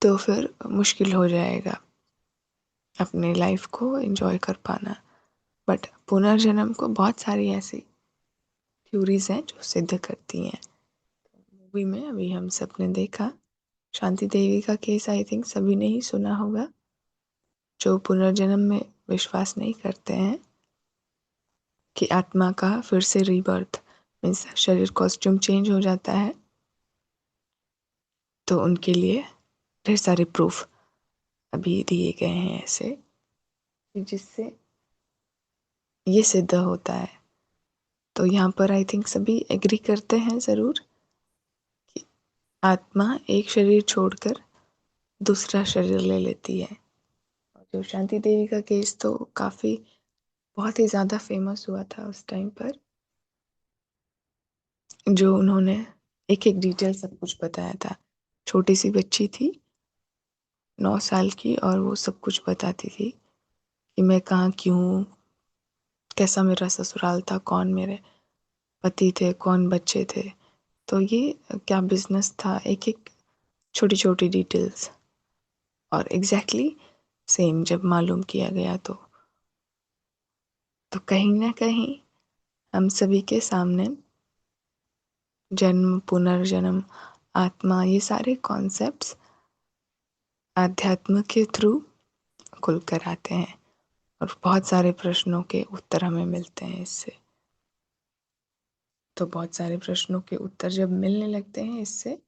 तो फिर मुश्किल हो जाएगा अपने लाइफ को एंजॉय कर पाना। बट पुनर्जन्म को बहुत सारी ऐसी थ्योरीज हैं जो सिद्ध करती हैं। मूवी में अभी हम सब ने देखा, शांति देवी का केस आई थिंक सभी ने ही सुना होगा। जो पुनर्जन्म में विश्वास नहीं करते हैं कि आत्मा का फिर से रीबर्थ मीन्स शरीर कॉस्ट्यूम चेंज हो जाता है, तो उनके लिए ढेर सारे प्रूफ अभी दिए गए हैं ऐसे कि जिससे ये सिद्ध होता है। तो यहाँ पर आई थिंक सभी एग्री करते हैं ज़रूर कि आत्मा एक शरीर छोड़कर दूसरा शरीर ले लेती है। जो शांति देवी का केस तो काफ़ी बहुत ही ज़्यादा फेमस हुआ था उस टाइम पर, जो उन्होंने एक एक डिटेल सब कुछ बताया था। छोटी सी बच्ची थी 9 साल की और वो सब कुछ बताती थी कि मैं कहाँ की हूँ, कैसा मेरा ससुराल था, कौन मेरे पति थे, कौन बच्चे थे, तो ये क्या बिजनेस था, एक एक छोटी छोटी डिटेल्स। और एग्जैक्टली सेम जब मालूम किया गया तो कहीं ना कहीं हम सभी के सामने जन्म, पुनर्जन्म, आत्मा, ये सारे कॉन्सेप्ट्स आध्यात्म के थ्रू खुलकर आते हैं और बहुत सारे प्रश्नों के उत्तर हमें मिलते हैं इससे। तो बहुत सारे प्रश्नों के उत्तर जब मिलने लगते हैं, इससे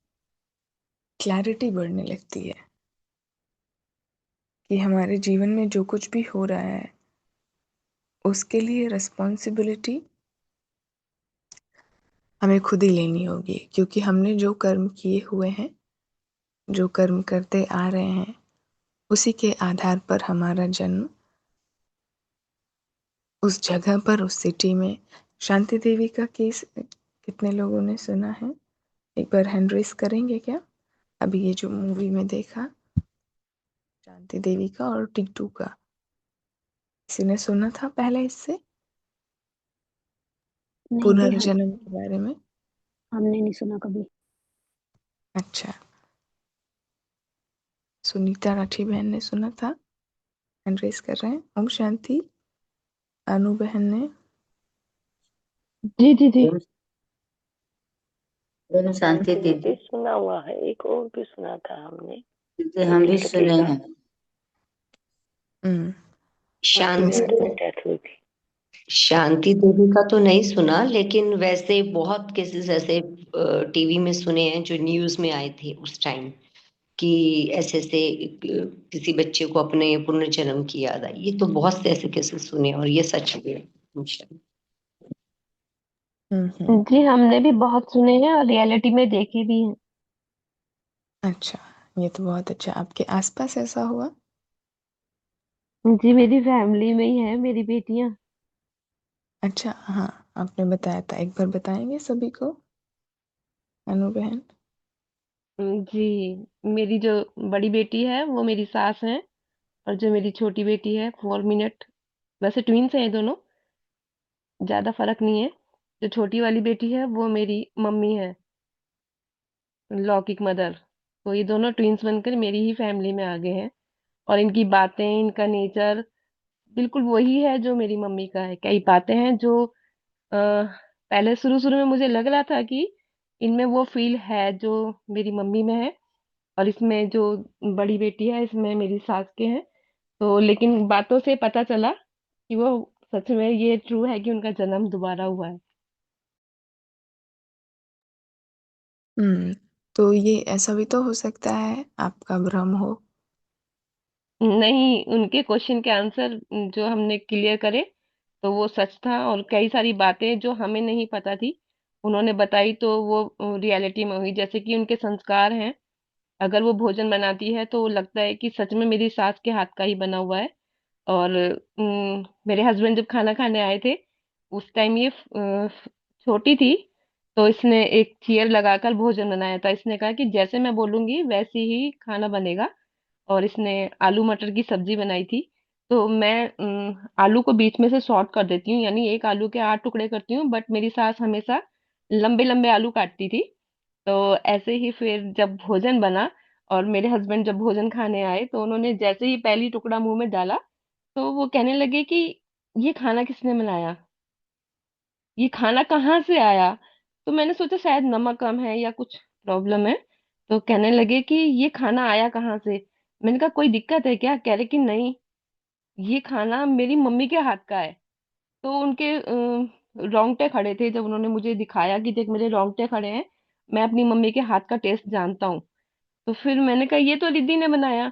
क्लैरिटी बढ़ने लगती है कि हमारे जीवन में जो कुछ भी हो रहा है उसके लिए रिस्पॉन्सिबिलिटी हमें खुद ही लेनी होगी, क्योंकि हमने जो कर्म किए हुए हैं, जो कर्म करते आ रहे हैं, उसी के आधार पर हमारा जन्म उस जगह पर, उस सिटी में। शांति देवी का केस कितने लोगों ने सुना है? एक बार हैंड रेस करेंगे क्या? अभी ये जो मूवी में देखा शांति देवी का और टिकटू का, किसी ने सुना था पहले इससे नहीं जी, पुनर्जन्म के बारे में? हमने नहीं सुना कभी। अच्छा, सुनीता राठी बहन ने सुना था। हैंड रेस कर रहे हैं। ओम शांति। अनु बहन ने। जी जी जी। ओम शांति दीदी। सुना हुआ है, एक और भी सुना था हमने। दीदी हम भी सुने हैं। शांति आपने डेथ हुई थी। शांति देवी का तो नहीं सुना, लेकिन वैसे बहुत केसेस ऐसे टीवी में सुने हैं जो न्यूज में आए थे उस टाइम, कि ऐसे ऐसे किसी बच्चे को अपने पुनर्जन्म की याद आई। ये तो बहुत से ऐसे केसेस सुने और ये सच भी है। जी, हमने भी बहुत सुने हैं और रियलिटी में देखे भी हैं। अच्छा, ये तो बहुत अच्छा। आपके आसपास ऐसा हुआ? जी, मेरी फैमिली में ही है मेरी बेटियां। अच्छा, हाँ, आपने बताया था, एक बार बताएंगे सभी को, अनु बहन? जी, मेरी जो बड़ी बेटी है वो मेरी सास है, और जो मेरी छोटी बेटी है 4 मिनट, वैसे ट्विंस हैं ये दोनों, ज्यादा फर्क नहीं है। जो छोटी वाली बेटी है वो मेरी मम्मी है, लौकिक मदर। तो ये दोनों ट्विंस बनकर मेरी ही फैमिली में आ गए हैं। और इनकी बातें, इनका नेचर बिल्कुल वही है जो मेरी मम्मी का है। कई बातें हैं जो पहले शुरू शुरू में मुझे लग रहा था कि इनमें वो फील है जो मेरी मम्मी में है, और इसमें जो बड़ी बेटी है इसमें मेरी सास के हैं। तो लेकिन बातों से पता चला कि वो सच में ये ट्रू है कि उनका जन्म दोबारा हुआ है। तो ये ऐसा भी तो हो सकता है आपका भ्रम हो। नहीं, उनके क्वेश्चन के आंसर जो हमने क्लियर करे तो वो सच था, और कई सारी बातें जो हमें नहीं पता थी उन्होंने बताई तो वो रियलिटी में हुई। जैसे कि उनके संस्कार हैं, अगर वो भोजन बनाती है तो लगता है कि सच में मेरी सास के हाथ का ही बना हुआ है। और मेरे हस्बैंड जब खाना खाने आए थे उस टाइम ये छोटी थी, तो इसने एक चेयर लगाकर भोजन बनाया था। इसने कहा कि जैसे मैं बोलूंगी वैसे ही खाना बनेगा। और इसने आलू मटर की सब्जी बनाई थी। तो मैं आलू को बीच में से शॉर्ट कर देती हूँ, यानी एक आलू के 8 टुकड़े करती हूँ, बट मेरी सास हमेशा लंबे लंबे आलू काटती थी। तो ऐसे ही फिर जब भोजन बना और मेरे हस्बैंड जब भोजन खाने आए तो उन्होंने जैसे ही पहली टुकड़ा मुंह में डाला, तो वो कहने लगे कि ये खाना किसने मिलाया, ये खाना कहाँ से आया। तो मैंने सोचा शायद नमक कम है या कुछ प्रॉब्लम है। तो कहने लगे कि ये खाना आया कहाँ से। मैंने कहा कोई दिक्कत है क्या, कह रहे कि नहीं, ये खाना मेरी मम्मी के हाथ का है। तो उनके रोंगटे खड़े थे जब उन्होंने मुझे दिखाया कि देख मेरे रोंगटे खड़े हैं, मैं अपनी मम्मी के हाथ का टेस्ट जानता हूँ। तो फिर मैंने कहा ये तो रिद्धि ने बनाया।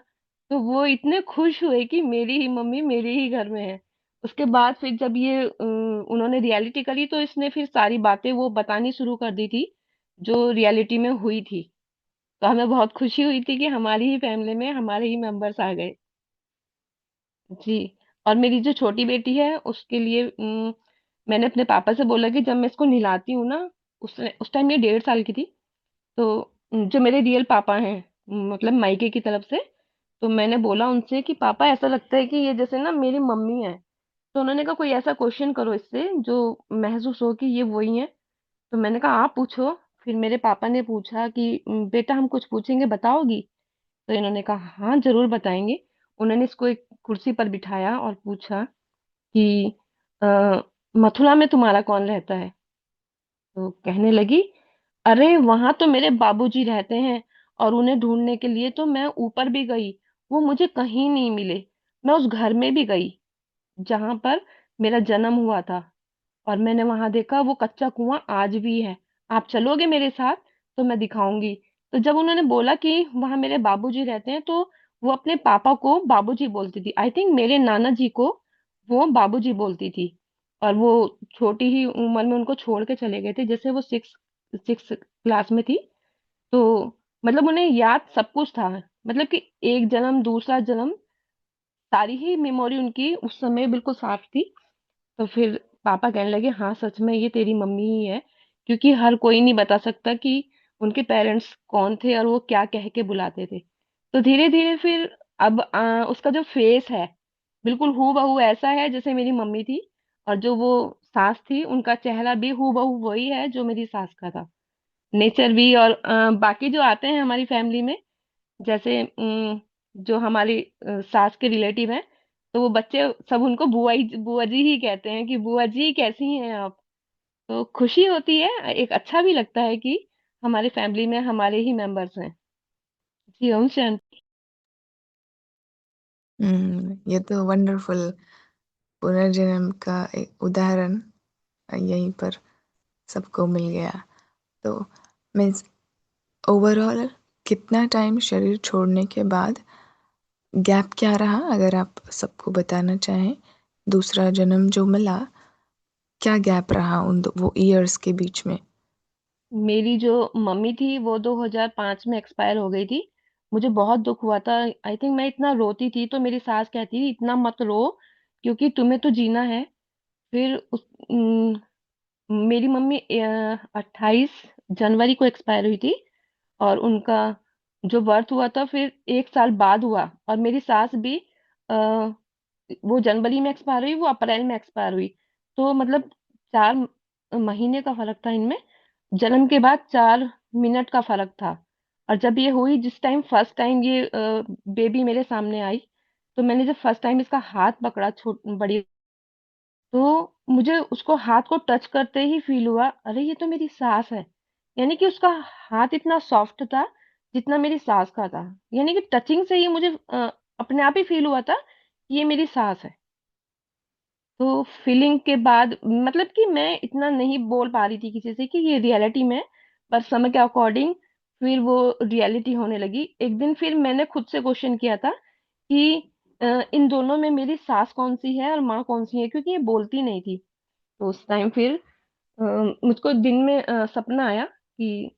तो वो इतने खुश हुए कि मेरी ही मम्मी मेरे ही घर में है। उसके बाद फिर जब ये उन्होंने रियलिटी करी तो इसने फिर सारी बातें वो बतानी शुरू कर दी थी जो रियलिटी में हुई थी। तो हमें बहुत खुशी हुई थी कि हमारी ही फैमिली में हमारे ही मेंबर्स आ गए। जी। और मेरी जो छोटी बेटी है उसके लिए मैंने अपने पापा से बोला कि जब मैं इसको नहलाती हूँ ना, उस टाइम ये 1.5 साल की थी। तो जो मेरे रियल पापा हैं, मतलब मायके की तरफ से, तो मैंने बोला उनसे कि पापा ऐसा लगता है कि ये जैसे ना मेरी मम्मी है। तो उन्होंने कहा कोई ऐसा क्वेश्चन करो इससे जो महसूस हो कि ये वही है। तो मैंने कहा आप पूछो। फिर मेरे पापा ने पूछा कि बेटा हम कुछ पूछेंगे बताओगी। तो इन्होंने कहा हाँ जरूर बताएंगे। उन्होंने इसको एक कुर्सी पर बिठाया और पूछा कि अ, मथुरा में तुम्हारा कौन रहता है। तो कहने लगी अरे वहां तो मेरे बाबूजी रहते हैं, और उन्हें ढूंढने के लिए तो मैं ऊपर भी गई, वो मुझे कहीं नहीं मिले। मैं उस घर में भी गई जहां पर मेरा जन्म हुआ था, और मैंने वहां देखा वो कच्चा कुआं आज भी है। आप चलोगे मेरे साथ तो मैं दिखाऊंगी। तो जब उन्होंने बोला कि वहां मेरे बाबूजी रहते हैं, तो वो अपने पापा को बाबूजी बोलती थी। आई थिंक मेरे नाना जी को वो बाबूजी बोलती थी। और वो छोटी ही उम्र में उनको छोड़ के चले गए थे, जैसे वो सिक्स क्लास में थी। तो मतलब उन्हें याद सब कुछ था, मतलब कि एक जन्म दूसरा जन्म, सारी ही मेमोरी उनकी उस समय बिल्कुल साफ थी। तो फिर पापा कहने लगे हाँ सच में ये तेरी मम्मी ही है, क्योंकि हर कोई नहीं बता सकता कि उनके पेरेंट्स कौन थे और वो क्या कह के बुलाते थे। तो धीरे धीरे फिर अब उसका जो फेस है बिल्कुल हूबहू बहू ऐसा है जैसे मेरी मम्मी थी। और जो वो सास थी उनका चेहरा भी हूबहू बहू वही है जो मेरी सास का था। नेचर भी, और बाकी जो आते हैं हमारी फैमिली में, जैसे जो हमारी सास के रिलेटिव हैं, तो वो बच्चे सब उनको बुआ जी ही कहते हैं कि बुआ जी कैसी हैं आप। तो खुशी होती है, एक अच्छा भी लगता है कि हमारे फैमिली में हमारे ही मेंबर्स हैं। जी ओम शांति। ये तो वंडरफुल पुनर्जन्म का एक उदाहरण यहीं पर सबको मिल गया। तो मीन्स ओवरऑल कितना टाइम शरीर छोड़ने के बाद गैप क्या रहा, अगर आप सबको बताना चाहें, दूसरा जन्म जो मिला, क्या गैप रहा वो ईयर्स के बीच में? मेरी जो मम्मी थी वो 2005 में एक्सपायर हो गई थी। मुझे बहुत दुख हुआ था। आई थिंक मैं इतना रोती थी तो मेरी सास कहती थी इतना मत रो, क्योंकि तुम्हें तो जीना है। फिर मेरी मम्मी 28 जनवरी को एक्सपायर हुई थी, और उनका जो बर्थ हुआ था फिर 1 साल बाद हुआ। और मेरी सास भी आ, वो जनवरी में एक्सपायर हुई, वो अप्रैल में एक्सपायर हुई। तो मतलब 4 महीने का फर्क था इनमें। जन्म के बाद 4 मिनट का फर्क था। और जब ये हुई, जिस टाइम फर्स्ट टाइम ये बेबी मेरे सामने आई, तो मैंने जब फर्स्ट टाइम इसका हाथ पकड़ा, छोट बड़ी, तो मुझे उसको हाथ को टच करते ही फील हुआ अरे ये तो मेरी सास है। यानी कि उसका हाथ इतना सॉफ्ट था जितना मेरी सास का था। यानी कि टचिंग से ही मुझे अपने आप ही फील हुआ था कि ये मेरी सास है। तो फीलिंग के बाद मतलब कि मैं इतना नहीं बोल पा रही थी किसी से कि ये रियलिटी में, पर समय के अकॉर्डिंग फिर वो रियलिटी होने लगी। एक दिन फिर मैंने खुद से क्वेश्चन किया था कि इन दोनों में मेरी सास कौन सी है और माँ कौन सी है, क्योंकि ये बोलती नहीं थी। तो उस टाइम फिर अ, मुझको दिन में सपना आया कि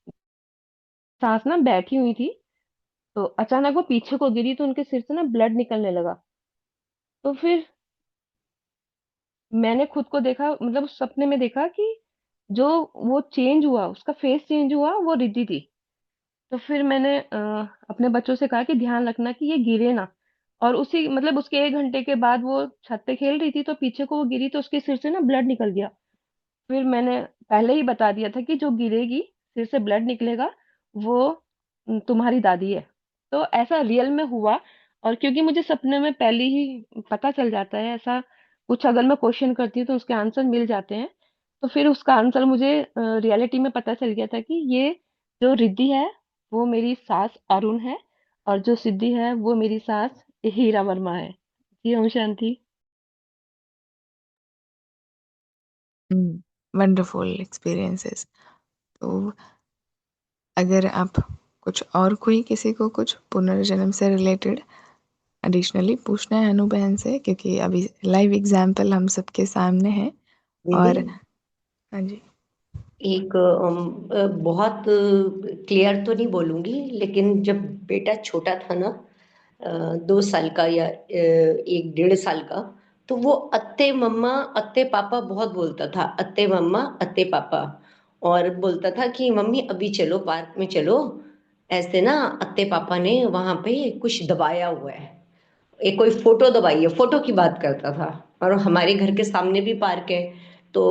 सास ना बैठी हुई थी, तो अचानक वो पीछे को गिरी तो उनके सिर से ना ब्लड निकलने लगा। तो फिर मैंने खुद को देखा, मतलब उस सपने में देखा कि जो वो चेंज हुआ, उसका फेस चेंज हुआ, वो रिद्धि थी। तो फिर मैंने अपने बच्चों से कहा कि ध्यान रखना कि ये गिरे ना। और उसी मतलब उसके 1 घंटे के बाद वो छत पे खेल रही थी तो पीछे को वो गिरी तो उसके सिर से ना ब्लड निकल गया। फिर मैंने पहले ही बता दिया था कि जो गिरेगी, सिर से ब्लड निकलेगा, वो तुम्हारी दादी है। तो ऐसा रियल में हुआ। और क्योंकि मुझे सपने में पहले ही पता चल जाता है, ऐसा कुछ अगर मैं क्वेश्चन करती हूँ तो उसके आंसर मिल जाते हैं। तो फिर उसका आंसर मुझे रियलिटी में पता चल गया था कि ये जो रिद्धि है वो मेरी सास अरुण है, और जो सिद्धि है वो मेरी सास हीरा वर्मा है। जी ओम शांति। Wonderful experiences. तो अगर आप कुछ और कोई किसी को कुछ पुनर्जन्म से रिलेटेड एडिशनली पूछना है अनु बहन से, क्योंकि अभी लाइव एग्जाम्पल हम सबके सामने है। दीदी, और हाँ जी। एक बहुत क्लियर तो नहीं बोलूंगी, लेकिन जब बेटा छोटा था ना, 2 साल का या 1 डेढ़ साल का, तो वो अत्ते मम्मा अत्ते पापा बहुत बोलता था। अत्ते मम्मा अत्ते पापा। और बोलता था कि मम्मी अभी चलो पार्क में चलो, ऐसे ना अत्ते पापा ने वहां पे कुछ दबाया हुआ है, एक कोई फोटो दबाई है, फोटो की बात करता था। और हमारे घर के सामने भी पार्क है। तो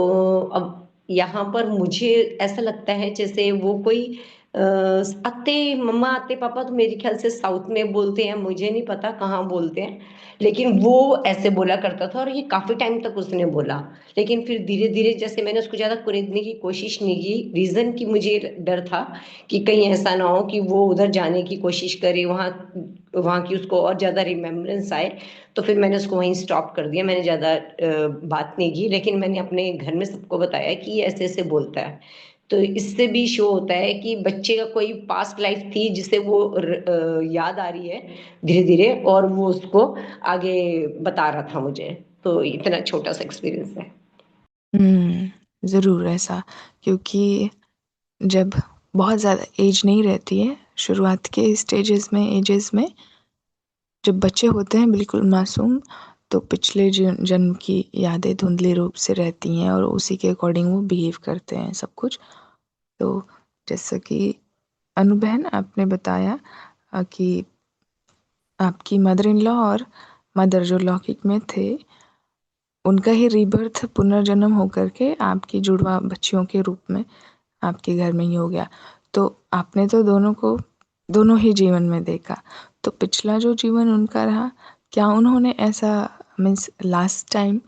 अब यहाँ पर मुझे ऐसा लगता है जैसे वो कोई अत्ते मम्मा अत्ते पापा तो मेरे ख्याल से साउथ में बोलते हैं, मुझे नहीं पता कहाँ बोलते हैं, लेकिन वो ऐसे बोला करता था और ये काफी टाइम तक उसने बोला। लेकिन फिर धीरे धीरे जैसे मैंने उसको ज्यादा कुरेदने की कोशिश नहीं की, रीजन की मुझे डर था कि कहीं ऐसा ना हो कि वो उधर जाने की कोशिश करे, वहाँ वहाँ की उसको और ज्यादा रिमेम्बरेंस आए। तो फिर मैंने उसको वहीं स्टॉप कर दिया, मैंने ज्यादा बात नहीं की, लेकिन मैंने अपने घर में सबको बताया कि ये ऐसे ऐसे बोलता है। तो इससे भी शो होता है कि बच्चे का कोई पास्ट लाइफ थी जिसे वो याद आ रही है धीरे धीरे, और वो उसको आगे बता रहा था मुझे। तो इतना छोटा सा एक्सपीरियंस है। ज़रूर ऐसा, क्योंकि जब बहुत ज़्यादा एज नहीं रहती है, शुरुआत के स्टेजेस में, एजेस में, जब बच्चे होते हैं बिल्कुल मासूम, तो पिछले जन्म की यादें धुंधले रूप से रहती हैं और उसी के अकॉर्डिंग वो बिहेव करते हैं सब कुछ। तो जैसा कि अनु बहन आपने बताया कि आपकी मदर इन लॉ और मदर जो लौकिक में थे, उनका ही रीबर्थ पुनर्जन्म होकर के आपकी जुड़वा बच्चियों के रूप में आपके घर में ही हो गया। तो आपने तो दोनों को दोनों ही जीवन में देखा। तो पिछला जो जीवन उनका रहा, क्या उन्होंने ऐसा मीन्स लास्ट टाइम,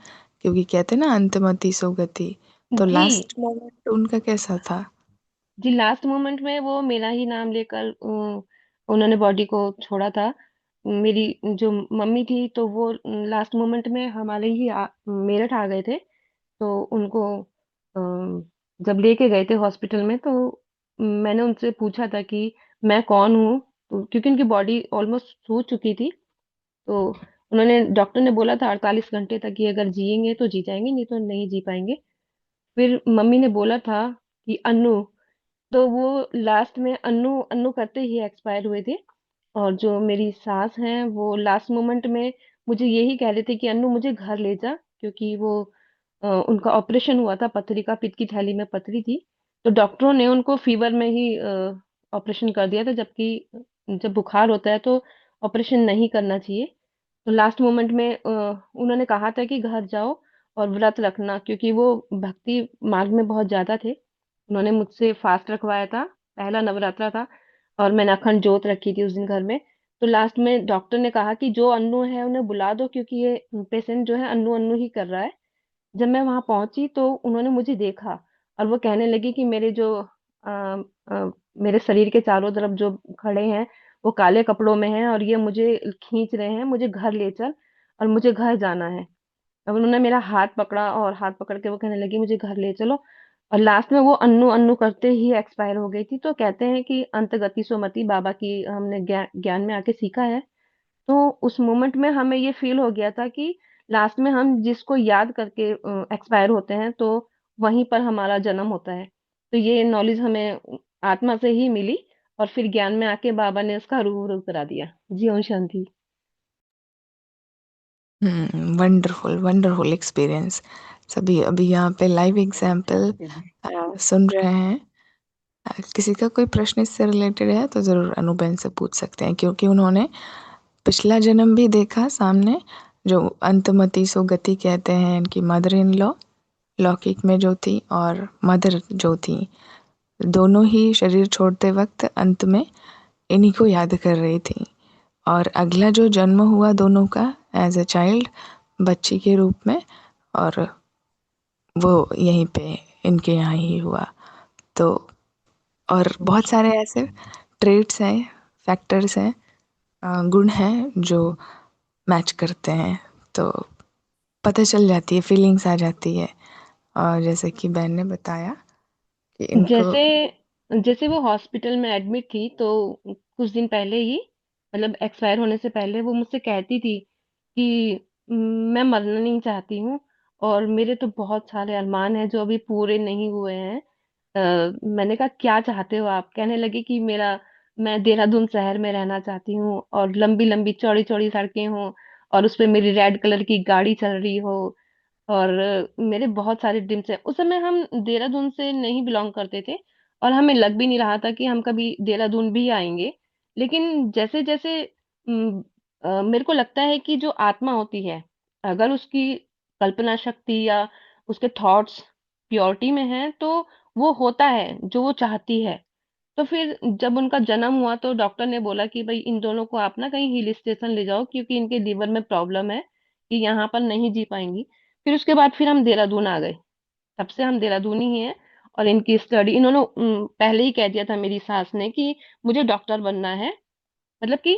क्योंकि कहते हैं ना अंतमति सो गति, तो जी लास्ट मोमेंट उनका कैसा था? जी, लास्ट मोमेंट में वो मेरा ही नाम लेकर उन्होंने बॉडी को छोड़ा था। मेरी जो मम्मी थी तो वो लास्ट मोमेंट में हमारे ही मेरठ आ गए थे। तो उनको जब लेके गए थे हॉस्पिटल में, तो मैंने उनसे पूछा था कि मैं कौन हूँ, तो क्योंकि उनकी बॉडी ऑलमोस्ट सूज चुकी थी। तो उन्होंने डॉक्टर ने बोला था 48 घंटे तक ये अगर जिएंगे तो जी जाएंगे, नहीं तो नहीं जी पाएंगे। फिर मम्मी ने बोला था कि अन्नू, तो वो लास्ट में अन्नू अन्नू करते ही एक्सपायर हुए थे। और जो मेरी सास हैं वो लास्ट मोमेंट में मुझे यही कह रहे थे कि अन्नू मुझे घर ले जा, क्योंकि वो उनका ऑपरेशन हुआ था, पथरी का, पित्त की थैली में पथरी थी। तो डॉक्टरों ने उनको फीवर में ही ऑपरेशन कर दिया था, जबकि जब बुखार होता है तो ऑपरेशन नहीं करना चाहिए। तो लास्ट मोमेंट में उन्होंने कहा था कि घर जाओ और व्रत रखना, क्योंकि वो भक्ति मार्ग में बहुत ज्यादा थे। उन्होंने मुझसे फास्ट रखवाया था, पहला नवरात्रा था, और मैंने अखंड जोत रखी थी उस दिन घर में। तो लास्ट में डॉक्टर ने कहा कि जो अन्नू है उन्हें बुला दो, क्योंकि ये पेशेंट जो है अन्नू अन्नू ही कर रहा है। जब मैं वहां पहुंची तो उन्होंने मुझे देखा, और वो कहने लगी कि मेरे जो अ, अ, मेरे शरीर के चारों तरफ जो खड़े हैं वो काले कपड़ों में हैं, और ये मुझे खींच रहे हैं, मुझे घर ले चल, और मुझे घर जाना है। अब उन्होंने मेरा हाथ पकड़ा, और हाथ पकड़ के वो कहने लगी मुझे घर ले चलो। और लास्ट में वो अन्नू अन्नू करते ही एक्सपायर हो गई थी। तो कहते हैं कि अंत गति सोमति, बाबा की हमने ज्ञान में आके सीखा है। तो उस मोमेंट में हमें ये फील हो गया था कि लास्ट में हम जिसको याद करके एक्सपायर होते हैं, तो वहीं पर हमारा जन्म होता है। तो ये नॉलेज हमें आत्मा से ही मिली, और फिर ज्ञान में आके बाबा ने उसका रूबरू करा दिया। जी ओम शांति। Wonderful wonderful experience. सभी अभी यहाँ पे लाइव एग्जाम्पल सुन रहे हैं। किसी का कोई प्रश्न इससे रिलेटेड है तो ज़रूर अनुबेन से पूछ सकते हैं, क्योंकि उन्होंने पिछला जन्म भी देखा सामने, जो अंतमति सो गति कहते हैं, इनकी मदर इन लॉ लौकिक में जो थी और मदर जो थी, दोनों ही शरीर छोड़ते वक्त अंत में इन्हीं को याद कर रही थी। और अगला जो जन्म हुआ दोनों का एज अ चाइल्ड, बच्ची के रूप में, और वो यहीं पे इनके यहाँ ही हुआ। तो और बहुत सारे ऐसे ट्रेट्स हैं, फैक्टर्स हैं, गुण हैं जो मैच करते हैं, तो पता चल जाती है, फीलिंग्स आ जाती है। और जैसे कि बहन ने बताया कि इनको जैसे जैसे वो हॉस्पिटल में एडमिट थी, तो कुछ दिन पहले ही, मतलब एक्सपायर होने से पहले, वो मुझसे कहती थी कि मैं मरना नहीं चाहती हूँ और मेरे तो बहुत सारे अरमान हैं जो अभी पूरे नहीं हुए हैं। मैंने कहा क्या चाहते हो आप? कहने लगी कि मेरा मैं देहरादून शहर में रहना चाहती हूँ और लंबी लंबी चौड़ी चौड़ी सड़कें हों और उस पे मेरी रेड कलर की गाड़ी चल रही हो। और मेरे बहुत सारे ड्रीम्स हैं। उस समय हम देहरादून से नहीं बिलोंग करते थे और हमें लग भी नहीं रहा था कि हम कभी देहरादून भी आएंगे। लेकिन जैसे जैसे मेरे को लगता है कि जो आत्मा होती है, अगर उसकी कल्पना शक्ति या उसके थॉट्स प्योरिटी में है, तो वो होता है जो वो चाहती है। तो फिर जब उनका जन्म हुआ तो डॉक्टर ने बोला कि भाई इन दोनों को आप ना कहीं हिल स्टेशन ले जाओ, क्योंकि इनके लीवर में प्रॉब्लम है, कि यहाँ पर नहीं जी पाएंगी। फिर उसके बाद फिर हम देहरादून आ गए। तब से हम देहरादून ही हैं। और इनकी स्टडी इन्होंने पहले ही कह दिया था मेरी सास ने कि मुझे डॉक्टर बनना है। मतलब कि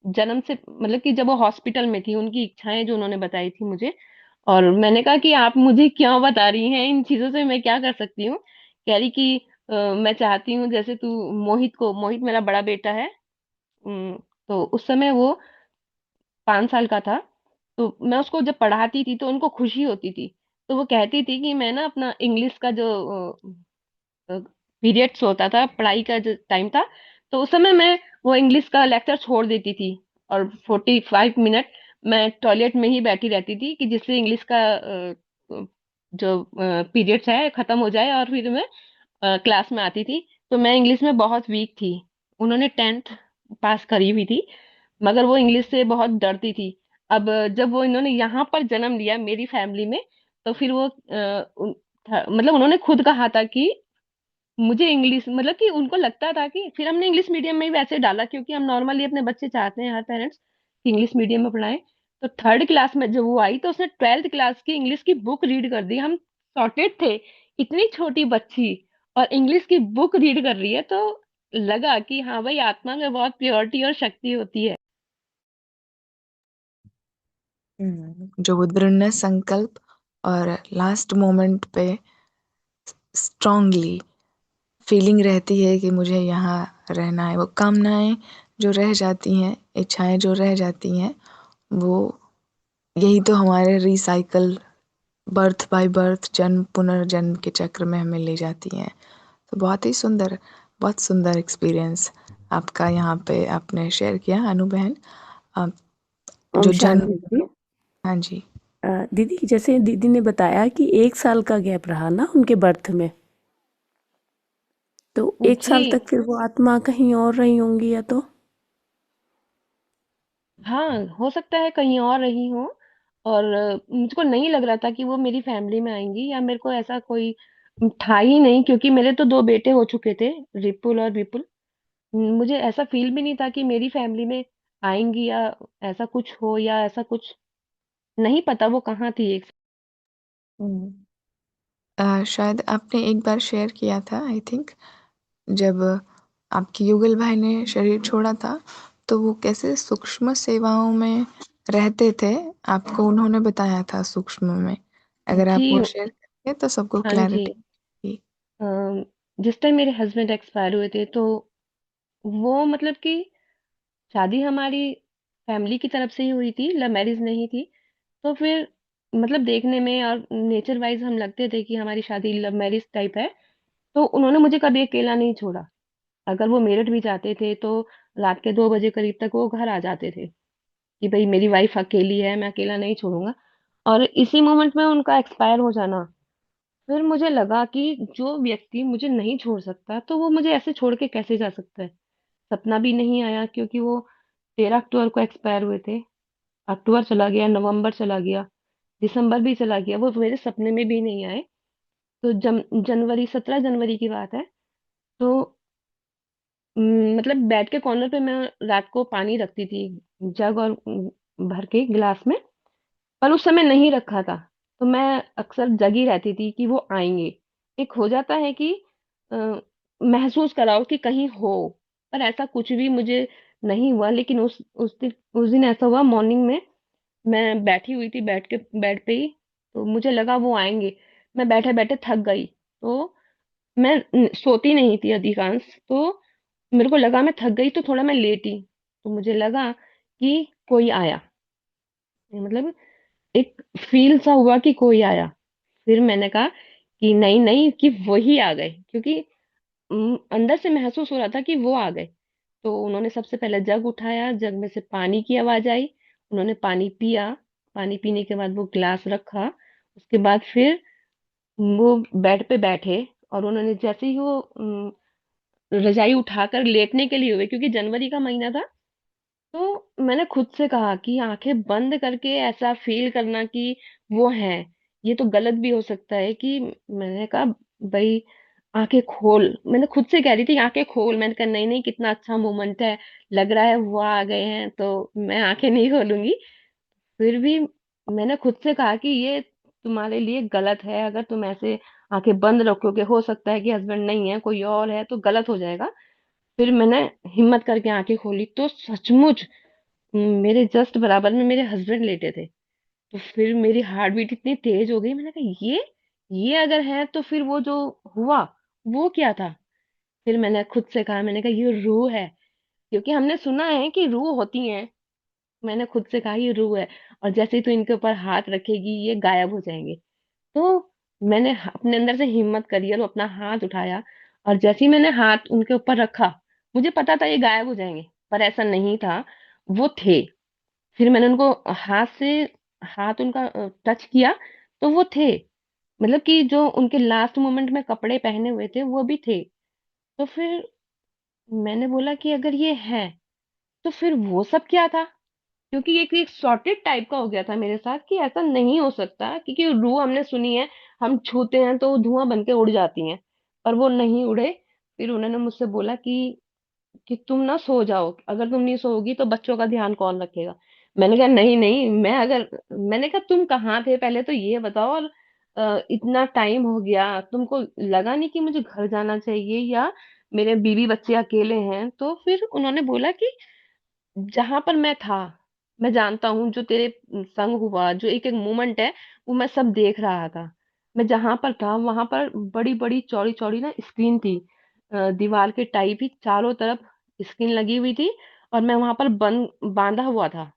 जन्म से, मतलब कि जब वो हॉस्पिटल में थी उनकी इच्छाएं जो उन्होंने बताई थी मुझे। और मैंने कहा कि आप मुझे क्यों बता रही हैं इन चीजों से, मैं क्या कर सकती हूँ? कह रही कि मैं चाहती हूँ जैसे तू मोहित मेरा बड़ा बेटा है। तो उस समय वो 5 साल का था। तो मैं उसको जब पढ़ाती थी तो उनको खुशी होती थी। तो वो कहती थी कि मैं ना अपना इंग्लिश का जो पीरियड्स होता था, पढ़ाई का जो टाइम था, तो उस समय मैं वो इंग्लिश का लेक्चर छोड़ देती थी और 45 मिनट मैं टॉयलेट में ही बैठी रहती थी कि जिससे इंग्लिश का जो पीरियड्स है खत्म हो जाए और फिर मैं क्लास में आती थी। तो मैं इंग्लिश में बहुत वीक थी। उन्होंने 10th पास करी हुई थी, मगर वो इंग्लिश से बहुत डरती थी। अब जब वो इन्होंने यहाँ पर जन्म लिया मेरी फैमिली में, तो फिर वो मतलब उन्होंने खुद कहा था कि मुझे इंग्लिश, मतलब कि उनको लगता था कि फिर हमने इंग्लिश मीडियम में ही वैसे डाला, क्योंकि हम नॉर्मली अपने बच्चे चाहते हैं, हर पेरेंट्स, कि इंग्लिश मीडियम में पढ़ाएं। तो 3rd क्लास में जब वो आई तो उसने 12th क्लास की इंग्लिश की बुक रीड कर दी। हम सॉर्टेड थे, इतनी छोटी बच्ची और इंग्लिश की बुक रीड कर रही है, तो लगा कि हाँ भाई, आत्मा में बहुत प्योरिटी और शक्ति होती है। जो वो दृढ़ संकल्प और लास्ट मोमेंट पे स्ट्रांगली फीलिंग रहती है कि मुझे यहाँ रहना है, वो कामनाएं जो रह जाती हैं, इच्छाएं जो रह जाती हैं, वो यही तो हमारे रिसाइकल, बर्थ बाय बर्थ, जन्म पुनर्जन्म के चक्र में हमें ले जाती हैं। तो बहुत ही सुंदर, बहुत सुंदर एक्सपीरियंस आपका यहाँ पे आपने शेयर किया अनु बहन। आप ओम जो जन्म, शांति जी। हाँ जी। दीदी, जैसे दीदी ने बताया कि 1 साल का गैप रहा ना उनके बर्थ में, तो 1 साल जी तक फिर वो आत्मा कहीं और रही होंगी या तो? हाँ, हो सकता है कहीं और रही हो। और मुझको नहीं लग रहा था कि वो मेरी फैमिली में आएंगी, या मेरे को ऐसा कोई था ही नहीं, क्योंकि मेरे तो 2 बेटे हो चुके थे, रिपुल और विपुल। मुझे ऐसा फील भी नहीं था कि मेरी फैमिली में आएंगी, या ऐसा कुछ हो, या ऐसा कुछ नहीं पता वो कहाँ थी एक। शायद आपने एक बार शेयर किया था, आई थिंक, जब आपके युगल भाई ने शरीर छोड़ा था, तो वो कैसे सूक्ष्म सेवाओं में रहते थे, आपको उन्होंने बताया था सूक्ष्म में। अगर आप जी वो शेयर करेंगे तो सबको हाँ जी। क्लैरिटी होगी। जिस टाइम मेरे हस्बैंड एक्सपायर हुए थे, तो वो मतलब कि शादी हमारी फैमिली की तरफ से ही हुई थी, लव मैरिज नहीं थी। तो फिर मतलब देखने में और नेचर वाइज हम लगते थे कि हमारी शादी लव मैरिज टाइप है। तो उन्होंने मुझे कभी अकेला नहीं छोड़ा। अगर वो मेरठ भी जाते थे तो रात के 2 बजे करीब तक वो घर आ जाते थे कि भाई मेरी वाइफ अकेली है, मैं अकेला नहीं छोड़ूंगा। और इसी मोमेंट में उनका एक्सपायर हो जाना, फिर मुझे लगा कि जो व्यक्ति मुझे नहीं छोड़ सकता, तो वो मुझे ऐसे छोड़ के कैसे जा सकता है? सपना भी नहीं आया, क्योंकि वो 13 अक्टूबर को एक्सपायर हुए थे। अक्टूबर चला गया, नवंबर चला गया, दिसंबर भी चला गया, वो मेरे सपने में भी नहीं आए। तो जनवरी, 17 जनवरी की बात है। तो मतलब बेड के कॉर्नर पे मैं रात को पानी रखती थी, जग और भर के गिलास में। पर उस समय नहीं रखा था, तो मैं अक्सर जगी रहती थी कि वो आएंगे। एक हो जाता है कि अ, महसूस कराओ कि कहीं हो, पर ऐसा कुछ भी मुझे नहीं हुआ। लेकिन उस दिन ऐसा हुआ, मॉर्निंग में मैं बैठी हुई थी बेड पे ही, तो मुझे लगा वो आएंगे। मैं बैठे बैठे थक गई, तो मैं सोती नहीं थी अधिकांश, तो मेरे को लगा मैं थक गई, तो थोड़ा मैं लेटी, तो मुझे लगा कि कोई आया, मतलब एक फील सा हुआ कि कोई आया। फिर मैंने कहा कि नहीं नहीं, कि वही आ गए, क्योंकि अंदर से महसूस हो रहा था कि वो आ गए। तो उन्होंने सबसे पहले जग उठाया, जग में से पानी की आवाज आई, उन्होंने पानी पिया। पानी पीने के बाद वो गिलास रखा, उसके बाद फिर वो बेड पे बैठे, और उन्होंने जैसे ही वो रजाई उठाकर लेटने के लिए हुए, क्योंकि जनवरी का महीना था, तो मैंने खुद से कहा कि आंखें बंद करके ऐसा फील करना कि वो है। ये तो गलत भी हो सकता है कि, मैंने कहा भाई आंखें खोल, मैंने खुद से कह रही थी आंखें खोल। मैंने कहा नहीं नहीं, कितना अच्छा मोमेंट है, लग रहा है वो आ गए हैं, तो मैं आंखें नहीं खोलूंगी। फिर भी मैंने खुद से कहा कि ये तुम्हारे लिए गलत है, अगर तुम ऐसे आंखें बंद रखोगे, हो सकता है कि हस्बैंड नहीं है, कोई और है, तो गलत हो जाएगा। फिर मैंने हिम्मत करके आंखें खोली, तो सचमुच मेरे जस्ट बराबर में मेरे हस्बैंड लेटे थे। तो फिर मेरी हार्ट बीट इतनी तेज हो गई, मैंने कहा ये अगर है तो फिर वो जो हुआ वो क्या था। फिर मैंने खुद से कहा, मैंने कहा ये रूह है, क्योंकि हमने सुना है कि रूह होती है। मैंने खुद से कहा ये रूह है, और जैसे ही तू इनके ऊपर हाथ रखेगी ये गायब हो जाएंगे। तो मैंने अपने अंदर से हिम्मत करी और अपना हाथ उठाया, और जैसे ही मैंने हाथ उनके ऊपर रखा, मुझे पता था ये गायब हो जाएंगे, पर ऐसा नहीं था, वो थे। फिर मैंने उनको हाथ उनका टच किया, तो वो थे, मतलब कि जो उनके लास्ट मोमेंट में कपड़े पहने हुए थे वो भी थे। तो फिर मैंने बोला कि अगर ये है तो फिर वो सब क्या था, क्योंकि एक सॉर्टेड टाइप का हो गया था मेरे साथ कि ऐसा नहीं हो सकता, क्योंकि रूह हमने सुनी है, हम छूते हैं तो धुआं बन के उड़ जाती हैं, पर वो नहीं उड़े। फिर उन्होंने मुझसे बोला कि तुम ना सो जाओ, अगर तुम नहीं सोओगी तो बच्चों का ध्यान कौन रखेगा। मैंने कहा नहीं नहीं, मैंने कहा तुम कहाँ थे पहले तो ये बताओ, और इतना टाइम हो गया, तुमको लगा नहीं कि मुझे घर जाना चाहिए, या मेरे बीवी बच्चे अकेले हैं। तो फिर उन्होंने बोला कि जहां पर मैं था, मैं जानता हूँ जो तेरे संग हुआ, जो एक एक मोमेंट है, वो मैं सब देख रहा था। मैं जहां पर था वहां पर बड़ी बड़ी चौड़ी चौड़ी ना स्क्रीन थी, दीवार के टाइप ही चारों तरफ स्क्रीन लगी हुई थी, और मैं वहां पर बंद बांधा हुआ था।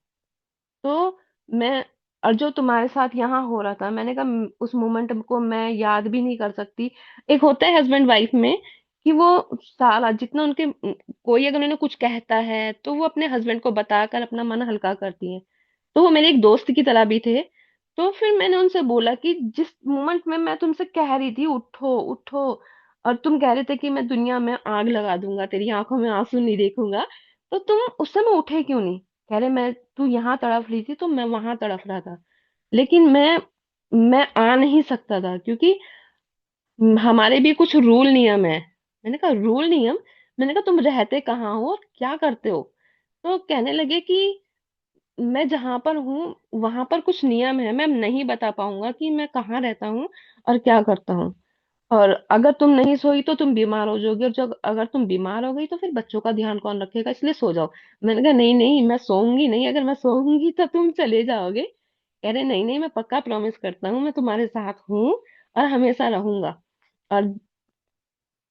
तो मैं, और जो तुम्हारे साथ यहाँ हो रहा था, मैंने कहा उस मोमेंट को मैं याद भी नहीं कर सकती। एक होता है हस्बैंड वाइफ में कि वो सारा जितना उनके कोई अगर उन्हें कुछ कहता है तो वो अपने हस्बैंड को बताकर अपना मन हल्का करती है। तो वो मेरे एक दोस्त की तरह भी थे। तो फिर मैंने उनसे बोला कि जिस मोमेंट में मैं तुमसे कह रही थी उठो उठो, और तुम कह रहे थे कि मैं दुनिया में आग लगा दूंगा, तेरी आंखों में आंसू नहीं देखूंगा, तो तुम उस समय उठे क्यों नहीं। कह रहे मैं, तू यहाँ तड़प रही थी तो मैं वहां तड़प रहा था, लेकिन मैं आ नहीं सकता था, क्योंकि हमारे भी कुछ रूल नियम है। मैंने कहा रूल नियम, मैंने कहा तुम रहते कहाँ हो और क्या करते हो। तो कहने लगे कि मैं जहां पर हूँ वहां पर कुछ नियम है, मैं नहीं बता पाऊंगा कि मैं कहाँ रहता हूँ और क्या करता हूँ, और अगर तुम नहीं सोई तो तुम बीमार हो जाओगी, और जब अगर तुम बीमार हो गई तो फिर बच्चों का ध्यान कौन रखेगा, इसलिए सो जाओ। मैंने कहा नहीं नहीं, मैं सोऊंगी नहीं, अगर मैं सोऊंगी तो तुम चले जाओगे। कह रहे नहीं नहीं, मैं पक्का प्रॉमिस करता हूँ, मैं तुम्हारे साथ हूँ और हमेशा रहूंगा, और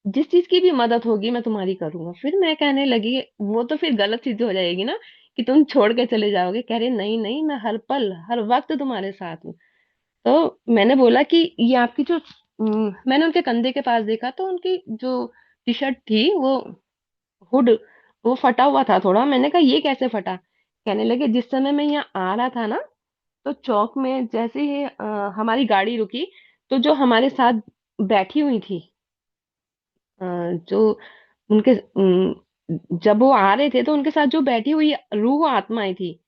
जिस चीज की भी मदद होगी मैं तुम्हारी करूंगा। फिर मैं कहने लगी वो तो फिर गलत चीज हो जाएगी ना, कि तुम छोड़ के चले जाओगे। कह रहे नहीं नहीं, मैं हर पल हर वक्त तुम्हारे साथ हूँ। तो मैंने बोला कि ये आपकी जो मैंने उनके कंधे के पास देखा, तो उनकी जो टी शर्ट थी वो हुड वो फटा हुआ था थोड़ा। मैंने कहा ये कैसे फटा। कहने लगे जिस समय मैं यहाँ आ रहा था ना, तो चौक में जैसे ही हमारी गाड़ी रुकी, तो जो हमारे साथ बैठी हुई थी, जो उनके जब वो आ रहे थे तो उनके साथ जो बैठी हुई रूह आत्माएं थी,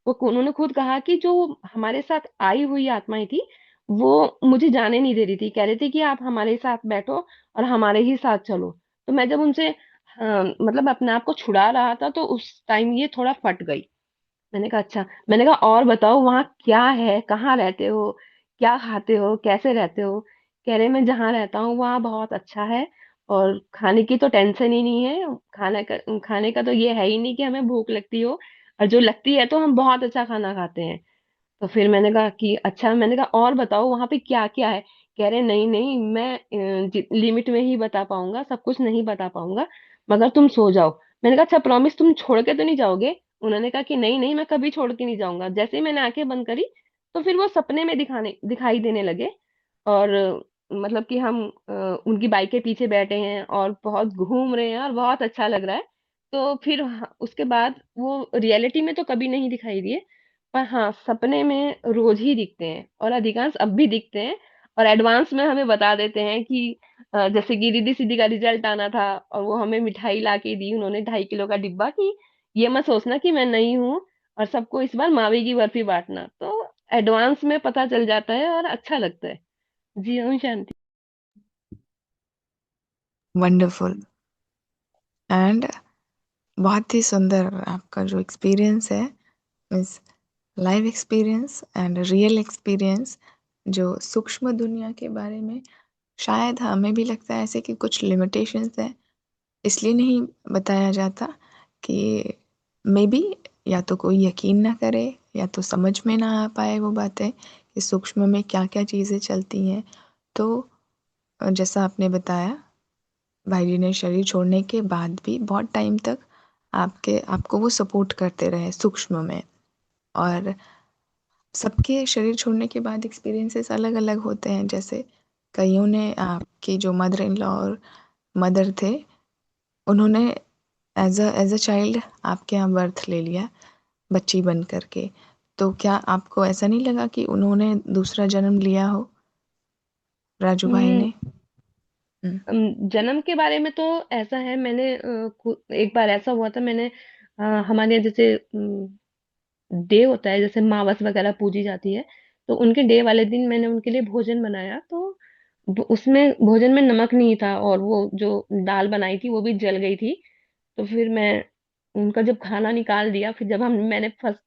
वो उन्होंने खुद कहा कि जो हमारे साथ आई हुई आत्माएं थी वो मुझे जाने नहीं दे रही थी, कह रहे थे कि आप हमारे साथ बैठो और हमारे ही साथ चलो। तो मैं जब उनसे मतलब अपने आप को छुड़ा रहा था, तो उस टाइम ये थोड़ा फट गई। मैंने कहा अच्छा, मैंने कहा और बताओ वहाँ क्या है, कहाँ रहते हो, क्या खाते हो, कैसे रहते हो? कह रहे मैं जहाँ रहता हूँ वहाँ बहुत अच्छा है, और खाने की तो टेंशन ही नहीं है। खाने का तो ये है ही नहीं कि हमें भूख लगती हो, और जो लगती है तो हम बहुत अच्छा खाना खाते हैं। तो फिर मैंने कहा कि अच्छा, मैंने कहा और बताओ वहां पे क्या क्या है? कह रहे नहीं नहीं, मैं लिमिट में ही बता पाऊंगा, सब कुछ नहीं बता पाऊंगा, मगर तुम सो जाओ। मैंने कहा अच्छा, प्रॉमिस तुम छोड़ के तो नहीं जाओगे? उन्होंने कहा कि नहीं नहीं, मैं कभी छोड़ के नहीं जाऊंगा। जैसे ही मैंने आंखें बंद करी, तो फिर वो सपने में दिखाई देने लगे। और मतलब कि हम उनकी बाइक के पीछे बैठे हैं और बहुत घूम रहे हैं और बहुत अच्छा लग रहा है। तो फिर उसके बाद वो रियलिटी में तो कभी नहीं दिखाई दिए, पर हाँ सपने में रोज ही दिखते हैं, और अधिकांश अब भी दिखते हैं। और एडवांस में हमें बता देते हैं कि जैसे कि रिद्धि सिद्धि का रिजल्ट आना था, और वो हमें मिठाई ला के दी उन्होंने, 2.5 किलो का डिब्बा, कि ये मत सोचना कि मैं नहीं हूँ, और सबको इस बार मावे की बर्फी बांटना। तो एडवांस में पता चल जाता है और अच्छा लगता है। जी ओम शांति। वंडरफुल। एंड बहुत ही सुंदर आपका जो एक्सपीरियंस है, means live experience and real experience, जो सूक्ष्म दुनिया के बारे में शायद हमें भी लगता है ऐसे कि कुछ लिमिटेशंस है, इसलिए नहीं बताया जाता कि मे बी या तो कोई यकीन ना करे या तो समझ में ना आ पाए वो बातें कि सूक्ष्म में क्या क्या चीज़ें चलती हैं। तो जैसा आपने बताया, भाई जी ने शरीर छोड़ने के बाद भी बहुत टाइम तक आपको वो सपोर्ट करते रहे सूक्ष्म में। और सबके शरीर छोड़ने के बाद एक्सपीरियंसेस अलग अलग होते हैं। जैसे कईयों ने, आपकी जो मदर इन लॉ और मदर थे, उन्होंने एज अ चाइल्ड आपके यहाँ बर्थ ले लिया बच्ची बन करके। तो क्या आपको ऐसा नहीं लगा कि उन्होंने दूसरा जन्म लिया हो, राजू भाई हम्म, ने? हम्म। जन्म के बारे में तो ऐसा है, मैंने एक बार ऐसा हुआ था, मैंने हमारे यहाँ जैसे डे होता है, जैसे मावस वगैरह पूजी जाती है, तो उनके डे वाले दिन मैंने उनके लिए भोजन बनाया, तो उसमें भोजन में नमक नहीं था, और वो जो दाल बनाई थी वो भी जल गई थी। तो फिर मैं उनका जब खाना निकाल दिया, फिर जब हम मैंने फर्स्ट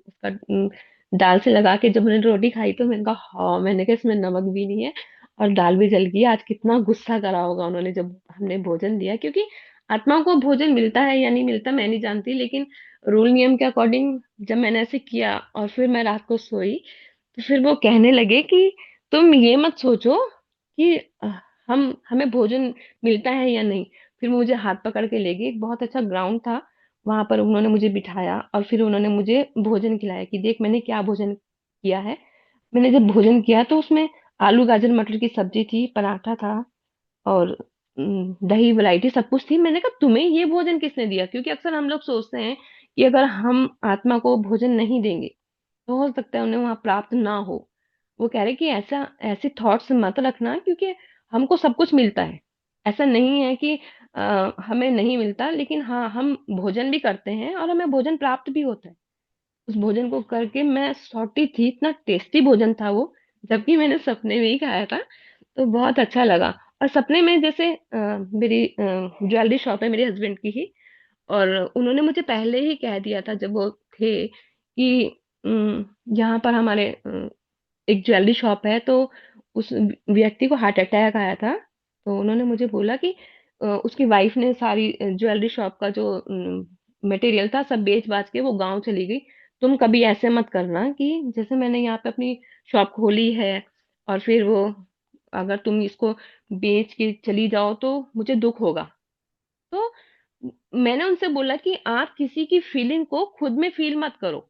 उसका दाल से लगा के जब मैंने रोटी खाई, तो मैंने कहा हाँ, मैंने कहा इसमें नमक भी नहीं है और दाल भी जल गई। आज कितना गुस्सा करा होगा उन्होंने जब हमने भोजन दिया, क्योंकि आत्मा को भोजन मिलता है या नहीं मिलता मैं नहीं जानती, लेकिन रूल नियम के अकॉर्डिंग जब मैंने ऐसे किया और फिर मैं रात को सोई, तो फिर वो कहने लगे कि तुम ये मत सोचो कि हम हमें भोजन मिलता है या नहीं। फिर वो मुझे हाथ पकड़ के ले गए, एक बहुत अच्छा ग्राउंड था, वहां पर उन्होंने मुझे बिठाया और फिर उन्होंने मुझे भोजन खिलाया, कि देख मैंने क्या भोजन किया है। मैंने जब भोजन किया तो उसमें आलू गाजर मटर की सब्जी थी, पराठा था, और दही वैरायटी सब कुछ थी। मैंने कहा तुम्हें ये भोजन किसने दिया? क्योंकि अक्सर हम लोग सोचते हैं कि अगर हम आत्मा को भोजन नहीं देंगे तो हो सकता है उन्हें वहां प्राप्त ना हो। वो कह रहे कि ऐसा ऐसे थॉट्स मत रखना, क्योंकि हमको सब कुछ मिलता है। ऐसा नहीं है कि हमें नहीं मिलता, लेकिन हाँ हम भोजन भी करते हैं और हमें भोजन प्राप्त भी होता है। उस भोजन को करके मैं सौटी थी, इतना टेस्टी भोजन था वो, जबकि मैंने सपने में ही खाया था। तो बहुत अच्छा लगा। और सपने में जैसे मेरी ज्वेलरी शॉप है मेरे हस्बैंड की ही, और उन्होंने मुझे पहले ही कह दिया था जब वो थे कि यहाँ पर हमारे एक ज्वेलरी शॉप है, तो उस व्यक्ति को हार्ट अटैक आया था। तो उन्होंने मुझे बोला कि उसकी वाइफ ने सारी ज्वेलरी शॉप का जो मटेरियल था सब बेच बाच के वो गांव चली गई। तुम कभी ऐसे मत करना कि जैसे मैंने यहाँ पे अपनी शॉप खोली है और फिर वो, अगर तुम इसको बेच के चली जाओ तो मुझे दुख होगा। तो मैंने उनसे बोला कि आप किसी की फीलिंग को खुद में फील मत करो।